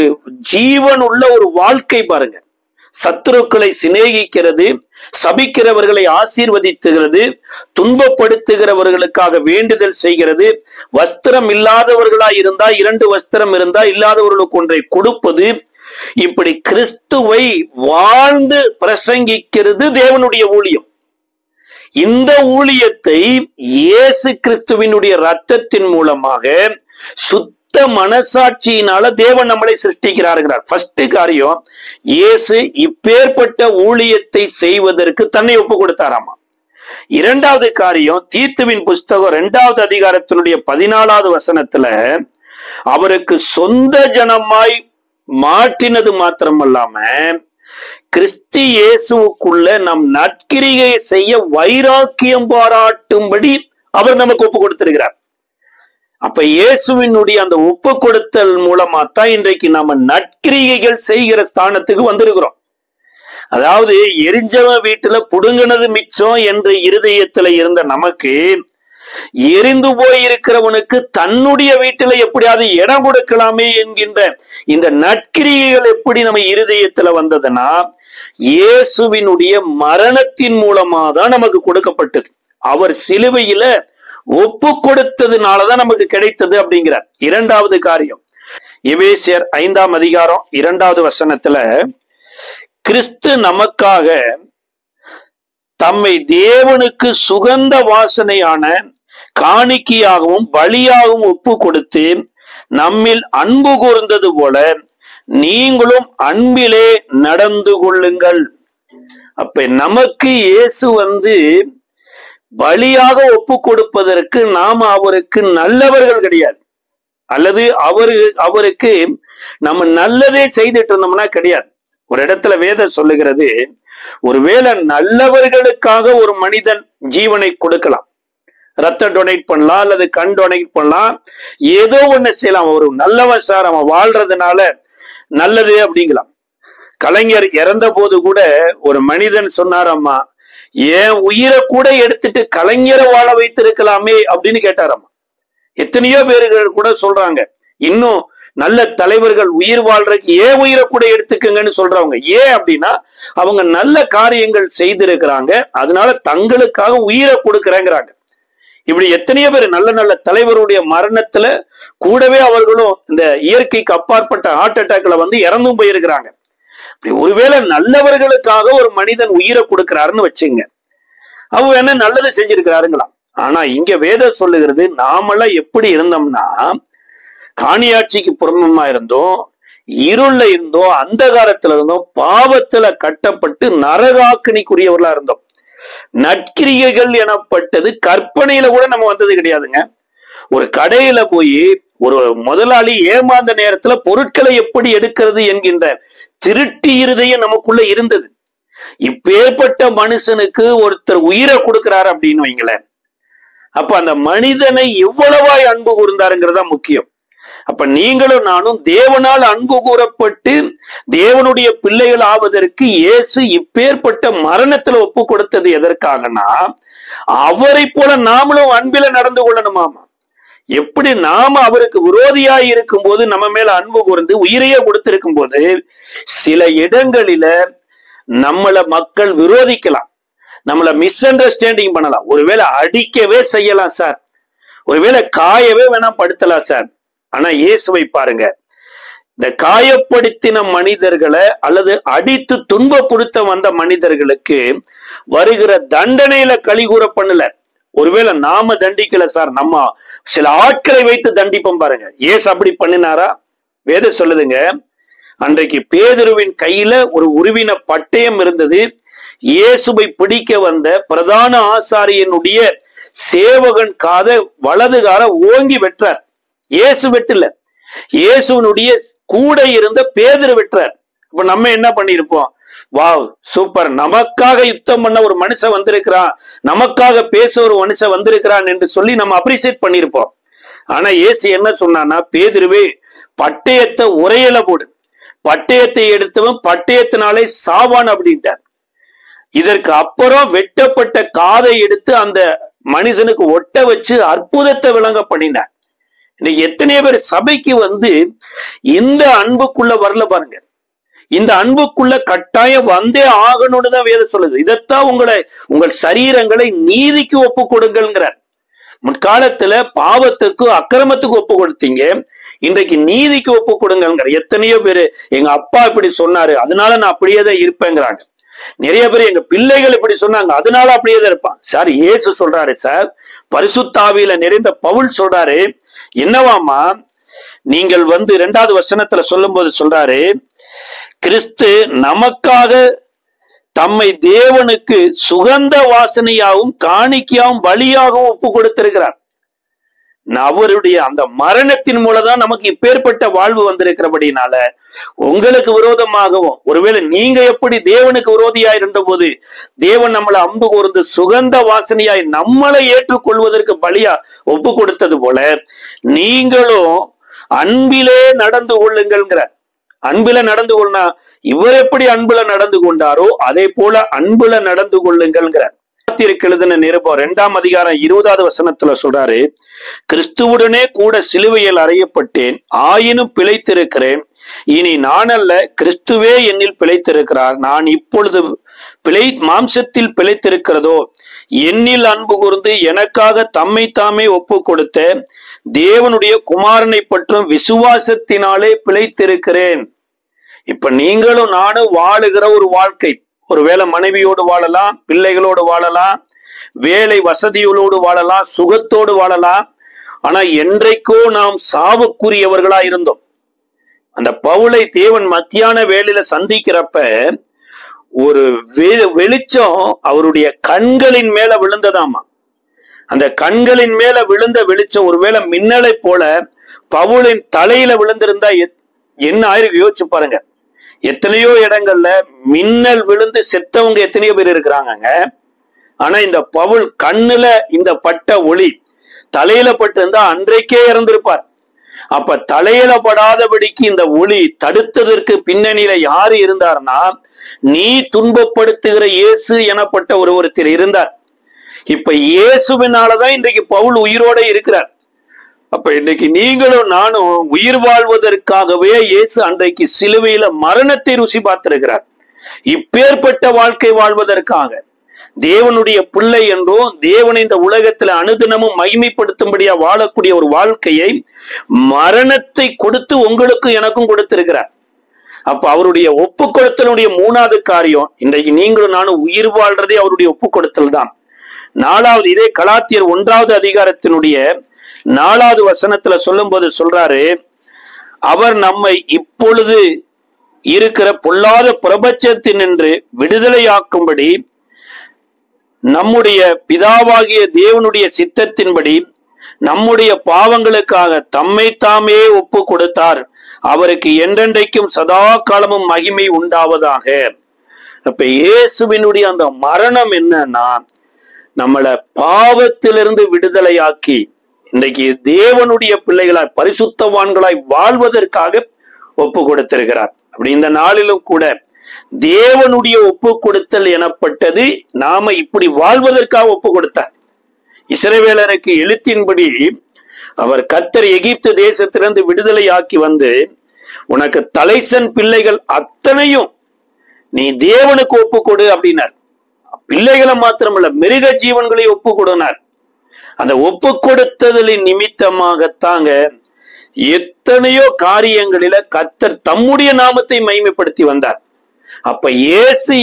ஜீவனுள்ள ஒரு வாழ்க்கை பாருங்க. சத்துருக்களை சிநேகிக்கிறது, சபிக்கிறவர்களை ஆசீர்வதித்துகிறது, துன்பப்படுத்துகிறவர்களுக்காக வேண்டுதல் செய்கிறது, வஸ்திரம் இல்லாதவர்களாய் இருந்தா 2 வஸ்திரம் இருந்தா இல்லாதவர்களுக்கு ஒன்றை கொடுப்பது, இப்படி கிறிஸ்துவை வாழ்ந்து பிரசங்கிக்கிறது தேவனுடைய ஊழியம். இந்த ஊழியத்தை இயேசு கிறிஸ்துவினுடைய ரத்தத்தின் மூலமாக சுத்த மனசாட்சியினால தேவன் நம்மளை சிருஷ்டிக்கிறார்கள். ஃபர்ஸ்ட் காரியம், இயேசு இப்பேற்பட்ட ஊழியத்தை செய்வதற்கு தன்னை ஒப்பு கொடுத்தாராமா. இரண்டாவது காரியம், தீத்துவின் புஸ்தகம் 2வது அதிகாரத்தினுடைய 14வது வசனத்துல அவருக்கு சொந்த ஜனமாய் மாற்றினது மாத்திரமல்லாம கிறிஸ்து இயேசுவுக்குள்ள நம் நற்கிரியை செய்ய வைராக்கியம் பாராட்டும்படி அவர் நமக்கு ஒப்பு கொடுத்திருக்கிறார். அப்ப இயேசுவினுடைய அந்த ஒப்பு கொடுத்தல் மூலமா தான் இன்றைக்கு நம்ம நற்கிரிகைகள் செய்கிற ஸ்தானத்துக்கு வந்திருக்கிறோம். அதாவது எரிஞ்சவன் வீட்டுல புடுங்கினது மிச்சம் என்று இருதயத்துல இருந்த நமக்கு, எரிந்து போயிருக்கிறவனுக்கு தன்னுடைய வீட்டுல எப்படியாவது இடம் கொடுக்கலாமே என்கின்ற இந்த நற்கிரிகைகள் எப்படி நம்ம இருதயத்துல வந்ததுன்னா இயேசுவினுடைய மரணத்தின் மூலமா தான் நமக்கு கொடுக்கப்பட்டது. அவர் சிலுவையில ஒப்பு கொடுத்ததுனாலதான் நமக்கு கிடைத்தது அப்படிங்கிறார். இரண்டாவது காரியம், எபேசியர் 5ஆம் அதிகாரம் 2வது வசனத்துல கிறிஸ்து நமக்காக தம்மை தேவனுக்கு சுகந்த வாசனையான காணிக்கையாகவும் பலியாகவும் ஒப்பு கொடுத்து நம்மில் அன்பு கூர்ந்தது போல நீங்களும் அன்பிலே நடந்து கொள்ளுங்கள். அப்ப நமக்கு இயேசு பலியாக ஒப்பு கொடுப்பதற்கு நாம அவருக்கு நல்லவர்கள் கிடையாது, அல்லது அவருக்கு நம்ம நல்லதே செய்துட்டு இருந்தோம்னா கிடையாது. ஒரு இடத்துல வேதம் சொல்லுகிறது, ஒருவேளை நல்லவர்களுக்காக ஒரு மனிதன் ஜீவனை கொடுக்கலாம், ரத்த டொனேட் பண்ணலாம் அல்லது கண் டொனேட் பண்ணலாம், ஏதோ ஒண்ணு செய்யலாம். ஒரு நல்லவன் சார், அவன் வாழ்றதுனால நல்லது அப்படிங்கலாம். கலைஞர் இறந்த போது கூட ஒரு மனிதன் சொன்னாரம்மா, ஏன் உயிரை கூட எடுத்துட்டு கலைஞரை வாழ வைத்திருக்கலாமே அப்படின்னு கேட்டாரம்மா. எத்தனையோ பேர்கள் கூட சொல்றாங்க, இன்னும் நல்ல தலைவர்கள் உயிர் வாழ்றதுக்கு ஏன் உயிரை கூட எடுத்துக்கங்கன்னு சொல்றவங்க. ஏன் அப்படின்னா அவங்க நல்ல காரியங்கள் செய்திருக்கிறாங்க, அதனால தங்களுக்காக உயிரை கொடுக்குறேங்கிறாங்க. இப்படி எத்தனையோ பேர் நல்ல நல்ல தலைவருடைய மரணத்துல கூடவே அவர்களும் இந்த இயற்கைக்கு அப்பாற்பட்ட ஹார்ட் அட்டாக்ல வந்து இறந்தும் போயிருக்கிறாங்க. இப்படி ஒருவேளை நல்லவர்களுக்காக ஒரு மனிதன் உயிரை கொடுக்கிறாருன்னு வச்சுங்க, அவங்க என்ன நல்லது செஞ்சிருக்கிறாருங்களா? ஆனா இங்க வேதம் சொல்லுகிறது, நாமெல்லாம் எப்படி இருந்தோம்னா காணியாட்சிக்கு புறம்பமா இருந்தோம், இருள்ல இருந்தோம், அந்தகாரத்துல இருந்தோம், பாவத்துல கட்டப்பட்டு நரகாக்கினிக்குரியவர்களா இருந்தோம். நற்கிரியைகள் எனப்பட்டது கற்பனையில கூட நம்ம வந்தது கிடையாதுங்க. ஒரு கடையில போய் ஒரு முதலாளி ஏமாந்த நேரத்துல பொருட்களை எப்படி எடுக்கிறது என்கின்ற திருட்டு இருதயம் நமக்குள்ள இருந்தது. இப்பேற்பட்ட மனுஷனுக்கு ஒருத்தர் உயிரை கொடுக்கிறாரு அப்படின்னு வைங்களேன், அப்ப அந்த மனிதனை எவ்வளவாய் அன்பு கூர்ந்தாருங்கிறதா முக்கியம். அப்ப நீங்களும் நானும் தேவனால் அன்பு கூறப்பட்டு தேவனுடைய பிள்ளைகள் ஆவதற்கு இயேசு இப்பேற்பட்ட மரணத்துல ஒப்பு கொடுத்தது எதற்காகனா, அவரை போல நாமளும் அன்பில நடந்து கொள்ளணுமாமா. எப்படி நாம அவருக்கு விரோதியாய் இருக்கும் போது நம்ம மேல அன்பு கூர்ந்து உயிரையே கொடுத்திருக்கும் போது, சில இடங்களில நம்மள மக்கள் விரோதிக்கலாம், நம்மள மிஸ் அண்டர்ஸ்டாண்டிங் பண்ணலாம், ஒருவேளை அடிக்கவே செய்யலாம் சார், ஒருவேளை காயவே வேணா படுத்தலாம் சார். ஆனா இயேசுவை பாருங்க, இந்த காயப்படுத்தின மனிதர்களை அல்லது அடித்து துன்பப்படுத்த வந்த மனிதர்களுக்கு வருகிற தண்டனையில கலிகூற பண்ணல. ஒருவேளை நாம தண்டிக்கல சார், நம்ம சில ஆட்களை வைத்து தண்டிப்போம் பாருங்க. இயேசு அப்படி பண்ணினாரா? வேதம் சொல்லுதுங்க, அன்றைக்கு பேதுருவின் கையில ஒரு உருவின பட்டயம் இருந்தது. இயேசுவை பிடிக்க வந்த பிரதான ஆசாரியனுடைய சேவகன் காத வலதுகார ஓங்கி வெற்றார். இயேசு வெட்டல, இயேசுனுடைய கூட இருந்த பேதுரு வெற்றார். இப்ப நம்ம என்ன பண்ணிருப்போம்? வாவ் சூப்பர், நமக்காக யுத்தம் பண்ண ஒரு மனுஷன் வந்திருக்கிறான், நமக்காக பேச ஒரு மனுஷன் வந்திருக்கிறான் என்று சொல்லி நம்ம அப்ரிசியேட் பண்ணிருப்போம். ஆனா இயேசு என்ன சொன்னான்னா, பேதுருவே பட்டயத்தை உரையில போடு, பட்டயத்தை எடுத்தவன் பட்டயத்தினாலே சாவான் அப்படின்ட்டார். இதற்கு அப்புறம் வெட்டப்பட்ட காதை எடுத்து அந்த மனுஷனுக்கு ஒட்ட வச்சு அற்புதத்தை விளங்க பண்ணினார். இன்னைக்கு எத்தனையோ பேர் சபைக்கு வந்து இந்த அன்புக்குள்ள வரல பாருங்க. இந்த அன்புக்குள்ள கட்டாயம் வந்தே ஆகணும்னு தான் வேதம் சொல்லுது. இதைத்தான் உங்கள் சரீரங்களை நீதிக்கு ஒப்பு கொடுங்கிறார். முற்காலத்துல பாவத்துக்கு அக்கிரமத்துக்கு ஒப்பு கொடுத்தீங்க, இன்றைக்கு நீதிக்கு ஒப்பு கொடுங்கிற. எத்தனையோ பேரு எங்க அப்பா இப்படி சொன்னாரு அதனால நான் அப்படியே தான் இருப்பேங்கிறாங்க. நிறைய பேர் எங்க பிள்ளைகள் இப்படி சொன்னாங்க அதனால அப்படியே தான் இருப்பான். சார் இயேசு சொல்றாரு சார், பரிசுத்தாவியில நிறைந்த பவுல் சொல்றாரு என்னவாமா, நீங்கள் வந்து 2வது வசனத்துல சொல்லும் போது சொல்றாரு, கிறிஸ்து நமக்காக தம்மை தேவனுக்கு சுகந்த வாசனையாகவும் காணிக்கையாகவும் பலியாகவும் ஒப்பு கொடுத்திருக்கிறார். அவருடைய அந்த மரணத்தின் மூலம்தான் நமக்கு இப்பேற்பட்ட வாழ்வு வந்திருக்கிறபடினால உங்களுக்கு விரோதமாகவும், ஒருவேளை நீங்க எப்படி தேவனுக்கு விரோதியா இருந்த போது தேவன் நம்மளை அன்பு கூர்ந்து சுகந்த வாசனையாய் நம்மளை ஏற்றுக்கொள்வதற்கு பலியா ஒப்பு கொடுத்தது போல நீங்களும் அன்பிலே நடந்து கொள்ளுங்கள்ங்கிற. அன்புல நடந்து கொள்ளா இவர் எப்படி அன்புல நடந்து கொண்டாரோ அதே போல அன்புல நடந்து கொள்ளுங்கள்ங்கிறார். எழுதின நிருபம் 2ஆம் அதிகாரம் 20வது வசனத்துல சொல்றாரு, கிறிஸ்துவுடனே கூட சிலுவையில் அறையப்பட்டேன், ஆயினும் பிழைத்திருக்கிறேன். இனி நான் அல்ல, கிறிஸ்துவே என்னில் பிழைத்திருக்கிறார். நான் இப்பொழுது மாம்சத்தில் பிழைத்திருக்கிறதோ என்னில் அன்பு கூர்ந்து எனக்காக தம்மை தாமே ஒப்பு கொடுத்த தேவனுடைய குமாரனை பற்றும் விசுவாசத்தினாலே பிழைத்திருக்கிறேன். இப்ப நீங்களும் நானும் வாழுகிற ஒரு வாழ்க்கை, ஒருவேளை மனைவியோடு வாழலாம், பிள்ளைகளோடு வாழலாம், வேலை வசதிகளோடு வாழலாம், சுகத்தோடு வாழலாம். ஆனா என்றைக்கோ நாம் சாவுக்குரியவர்களா இருந்தோம். அந்த பவுலை தேவன் மத்தியான வேளையில சந்திக்கிறப்ப ஒரு வெளிச்சம் அவருடைய கண்களின் மேல விழுந்ததாமா. அந்த கண்களின் மேல விழுந்த வெளிச்சம் ஒருவேளை மின்னலை போல பவுலின் தலையில விழுந்திருந்தா என்ன ஆயிருக்கு யோசிச்சு பாருங்க. எத்தனையோ இடங்கள்ல மின்னல் விழுந்து செத்தவங்க எத்தனையோ பேர் இருக்கிறாங்க. ஆனா இந்த பவுல் கண்ணுல இந்த பட்ட ஒளி தலையில பட்டு இருந்தா அன்றைக்கே இறந்திருப்பார். அப்ப தலையில படாதபடிக்கு இந்த ஒளி தடுத்ததற்கு பின்னணியில யாரு இருந்தார்னா, நீ துன்பப்படுத்துகிற இயேசு எனப்பட்ட ஒருத்தர் இருந்தார். இப்ப இயேசுவினாலதான் இன்றைக்கு பவுல் உயிரோட இருக்கிறார். அப்ப இன்னைக்கு நீங்களும் நானும் உயிர் வாழ்வதற்காகவே இயேசு அன்றைக்கு சிலுவையில மரணத்தை ருசி பார்த்திருக்கிறார். இப்பேற்பட்ட வாழ்க்கை வாழ்வதற்காக தேவனுடைய பிள்ளை என்றோ தேவனை இந்த உலகத்துல அனுதினமும் மகிமைப்படுத்தும்படியா வாழக்கூடிய ஒரு வாழ்க்கையை மரணத்தை கொடுத்து உங்களுக்கும் எனக்கும் கொடுத்திருக்கிறார். அப்ப அவருடைய ஒப்பு கொடுத்தலுடைய மூணாவது காரியம், இன்றைக்கு நீங்களும் நானும் உயிர் வாழ்றதே அவருடைய ஒப்பு கொடுத்தல் தான். நாலாவது, இதே கலாத்தியர் 1வது அதிகாரத்தினுடைய 4வது வசனத்துல சொல்லும் போது சொல்றாரு, அவர் நம்மை இப்பொழுது இருக்கிற பொல்லாத பிரபஞ்சத்தினின்று விடுதலையாக்கும்படி நம்முடைய பிதாவாகிய தேவனுடைய சித்தத்தின்படி நம்முடைய பாவங்களுக்காக தம்மை தாமே ஒப்பு கொடுத்தார். அவருக்கு என்றென்றைக்கும் சதா காலமும் மகிமை உண்டாவதாக. அப்ப இயேசுவினுடைய அந்த மரணம் என்னன்னா, நம்மளை பாவத்திலிருந்து விடுதலையாக்கி இன்றைக்கு தேவனுடைய பிள்ளைகளாய் பரிசுத்தவான்களாய் வாழ்வதற்காக ஒப்பு கொடுத்திருக்கிறார். அப்படி இந்த நாளிலும் கூட தேவனுடைய ஒப்பு கொடுத்தல் எனப்பட்டது நாம இப்படி வாழ்வதற்காக ஒப்பு கொடுத்தார். இஸ்ரவேலருக்கு எழுத்தின்படி அவர் கர்த்தர் எகிப்து தேசத்திலிருந்து விடுதலையாக்கி வந்து, உனக்கு தலைசன் பிள்ளைகள் அத்தனையும் நீ தேவனுக்கு ஒப்பு கொடு அப்படின்னார். பிள்ளைகளை மாத்திரமல்ல, மிருக ஜீவன்களை ஒப்பு கொடுனார். அந்த ஒப்பு கொடுத்ததின் நிமித்தமாகத்தாங்க எத்தனையோ காரியங்களில கர்த்தர் தம்முடைய நாமத்தை மகிமைப்படுத்தி வந்தார். அப்ப இயேசு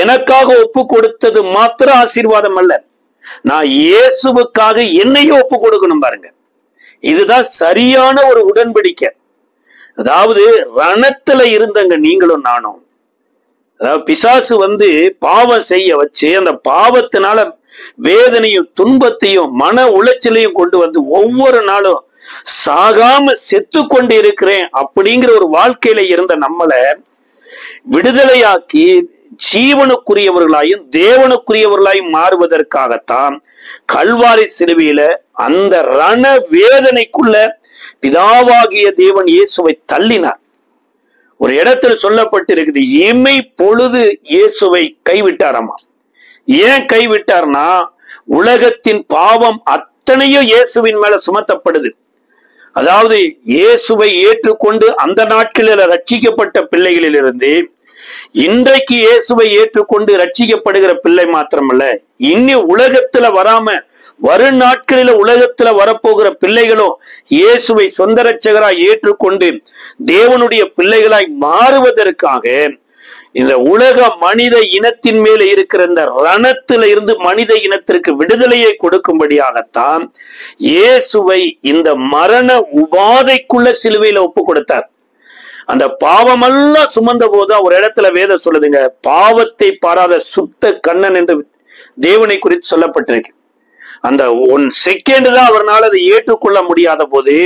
எனக்காக ஒப்பு கொடுத்தது மாத்திர ஆசீர்வாதம் அல்ல, நான் இயேசுவுக்காக என்னையும் ஒப்பு கொடுக்கணும். பாருங்க, இதுதான் சரியான ஒரு உடன்படிக்கை. அதாவது ரணத்துல இருந்தங்க நீங்களும் நானும். அதாவது பிசாசு வந்து பாவம் செய்ய வச்சு அந்த பாவத்தினால வேதனையும் துன்பத்தையும் மன உளைச்சலையும் கொண்டு வந்து ஒவ்வொரு நாளும் சாகாம செத்து கொண்டு இருக்கிறேன் அப்படிங்கிற ஒரு வாழ்க்கையில இருந்த நம்மளை விடுதலையாக்கி ஜீவனுக்குரியவர்களாயும் தேவனுக்குரியவர்களாயும் மாறுவதற்காகத்தான் கல்வாரி சிலுவையில அந்த ரண வேதனைக்குள்ள பிதாவாகிய தேவன் இயேசுவை தள்ளினார். ஒரு இடத்துல சொல்லப்பட்டிருக்குது, இமை பொழுது இயேசுவை கைவிட்டாராமா. ஏன் கைவிட்டார்னா, உலகத்தின் பாவம் அத்தனையும் இயேசுவின் மேல சுமத்தப்படுது. அதாவது இயேசுவை ஏற்றுக்கொண்டு அந்த நாட்களில் ரட்சிக்கப்பட்ட பிள்ளைகளிலிருந்து இன்றைக்கு இயேசுவை ஏற்றுக்கொண்டு ரட்சிக்கப்படுகிற பிள்ளை மாத்திரமல்ல, இன்னி உலகத்துல வராம வரும் நாட்களில உலகத்துல வரப்போகிற பிள்ளைகளும் இயேசுவை சொந்த ரட்சகராய் ஏற்றுக்கொண்டு தேவனுடைய பிள்ளைகளாய் மாறுவதற்காக இந்த உலக மனித இனத்தின் மேல இருக்கிற இந்த ரணத்தில இருந்து மனித இனத்திற்கு விடுதலையை கொடுக்கும்படியாகத்தான் இயேசுவை இந்த மரண உபாதைக்குள்ள சிலுவையில ஒப்பு கொடுத்தார். அந்த பாவமெல்லாம் சுமந்த போது ஒரு இடத்துல வேதம் சொல்லுதுங்க, பாவத்தை பாராத சுத்த கண்ணன் என்று தேவனை குறித்து சொல்லப்பட்டிருக்கு. அந்த 1 செகண்ட் தான் அவரால் அதை ஏற்றுக்கொள்ள முடியாத போது,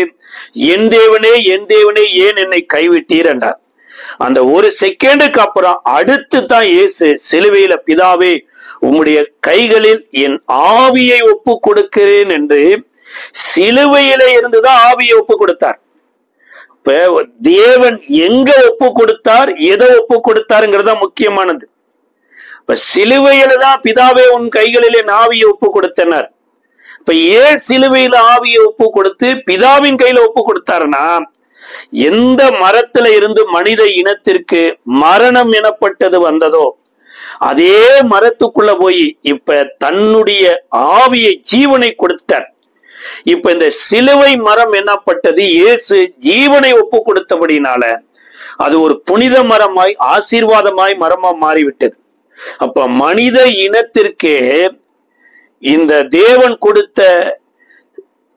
என் தேவனே ஏன் என்னை கைவிட்டீர் என்றார். அந்த 1 செகண்டுக்கு அப்புறம் அடுத்து தான் இயேசு சிலுவையில, பிதாவே உம்முடைய கைகளில் என் ஆவியை ஒப்பு கொடுக்கிறேன் என்று சிலுவையில இருந்துதான் ஆவியை ஒப்பு கொடுத்தார். இப்ப தேவன் எங்க ஒப்பு கொடுத்தார், எதை ஒப்பு கொடுத்தாருங்கிறதா முக்கியமானது. இப்ப சிலுவையில தான் பிதாவே உன் கைகளிலே ஆவியை ஒப்பு கொடுத்தனர். இப்ப ஏன் சிலுவையில ஆவியை ஒப்பு கொடுத்து பிதாவின் கையில ஒப்பு கொடுத்தாருன்னா, எந்த மரத்துல இருந்து மனித இனத்திற்கு மரணம் எனப்பட்டது வந்ததோ அதே மரத்துக்குள்ள போய் இப்ப தன்னுடைய ஆவியை ஜீவனை கொடுத்தார். இப்ப இந்த சிலுவை மரம் என்னப்பட்டது, இயேசு ஜீவனை ஒப்பு கொடுத்தபடினால அது ஒரு புனித மரமாய் ஆசீர்வாதமாய் மரமா மாறிவிட்டது. அப்ப மனித இனத்திற்கே இந்த தேவன் கொடுத்த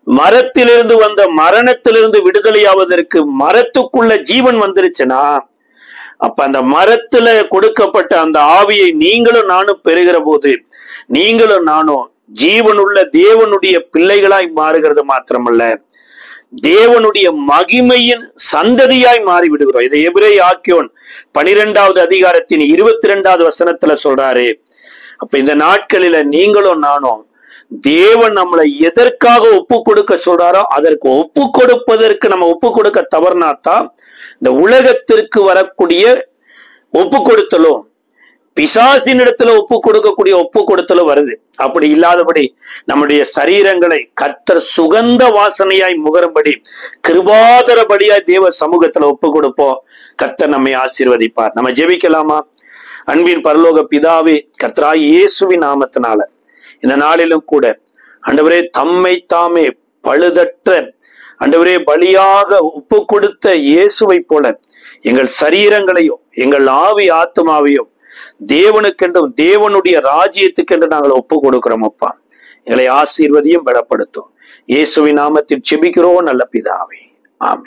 மரத்திலிருந்து வந்த மரணத்திலிருந்து விடுதலையாவதற்கு மரத்துக்குள்ள ஜீவன் வந்துருச்சுன்னா, அப்ப அந்த மரத்துல கொடுக்கப்பட்ட அந்த ஆவியை நீங்களும் நானும் பெறுகிற போது நீங்களும் நானும் ஜீவனுள்ள தேவனுடைய பிள்ளைகளாய் மாறுகிறது மாத்திரமல்ல, தேவனுடைய மகிமையின் சந்ததியாய் மாறி விடுகிறோம். இதை எபிரேய ஆக்கியோன் 12வது அதிகாரத்தின் 22வது வசனத்துல சொல்றாரு. அப்ப இந்த நாட்களில நீங்களும் நானும் தேவன் நம்மளை எதற்காக ஒப்பு கொடுக்க சொல்றாரோ அதற்கு ஒப்பு கொடுப்பதற்கு நம்ம ஒப்பு கொடுக்க தவறுனாத்தான் இந்த உலகத்திற்கு வரக்கூடிய ஒப்பு கொடுத்தலும் பிசாசின் இடத்துல ஒப்பு கொடுக்கக்கூடிய ஒப்பு கொடுத்தலும் வருது. அப்படி இல்லாதபடி நம்முடைய சரீரங்களை கர்த்தர் சுகந்த வாசனையாய் முகரும்படி கிருபாதரபடியாய் தேவ சமூகத்துல ஒப்பு கொடுப்போம். கர்த்தர் நம்மை ஆசீர்வதிப்பார். நம்ம ஜெபிக்கலாமா? அன்பின் பரலோக பிதாவே, கர்த்தராகிய இயேசுவின் நாமத்தினால இந்த நாளிலும் கூட ஆண்டவரே, தம்மை தாமே பழுதற்ற ஆண்டவரே பலியாக ஒப்பு கொடுத்த இயேசுவை போல எங்கள் சரீரங்களையும் எங்கள் ஆவி ஆத்மாவையும் தேவனுக்கென்றும் தேவனுடைய ராஜ்யத்துக்கென்று நாங்கள் ஒப்பு கொடுக்கிறோம் அப்பா. எங்களை ஆசீர்வதியும் பலப்படுத்தும். இயேசுவின் நாமத்தில் செபிக்கிறோம் நல்ல பிதாவே, ஆமென்.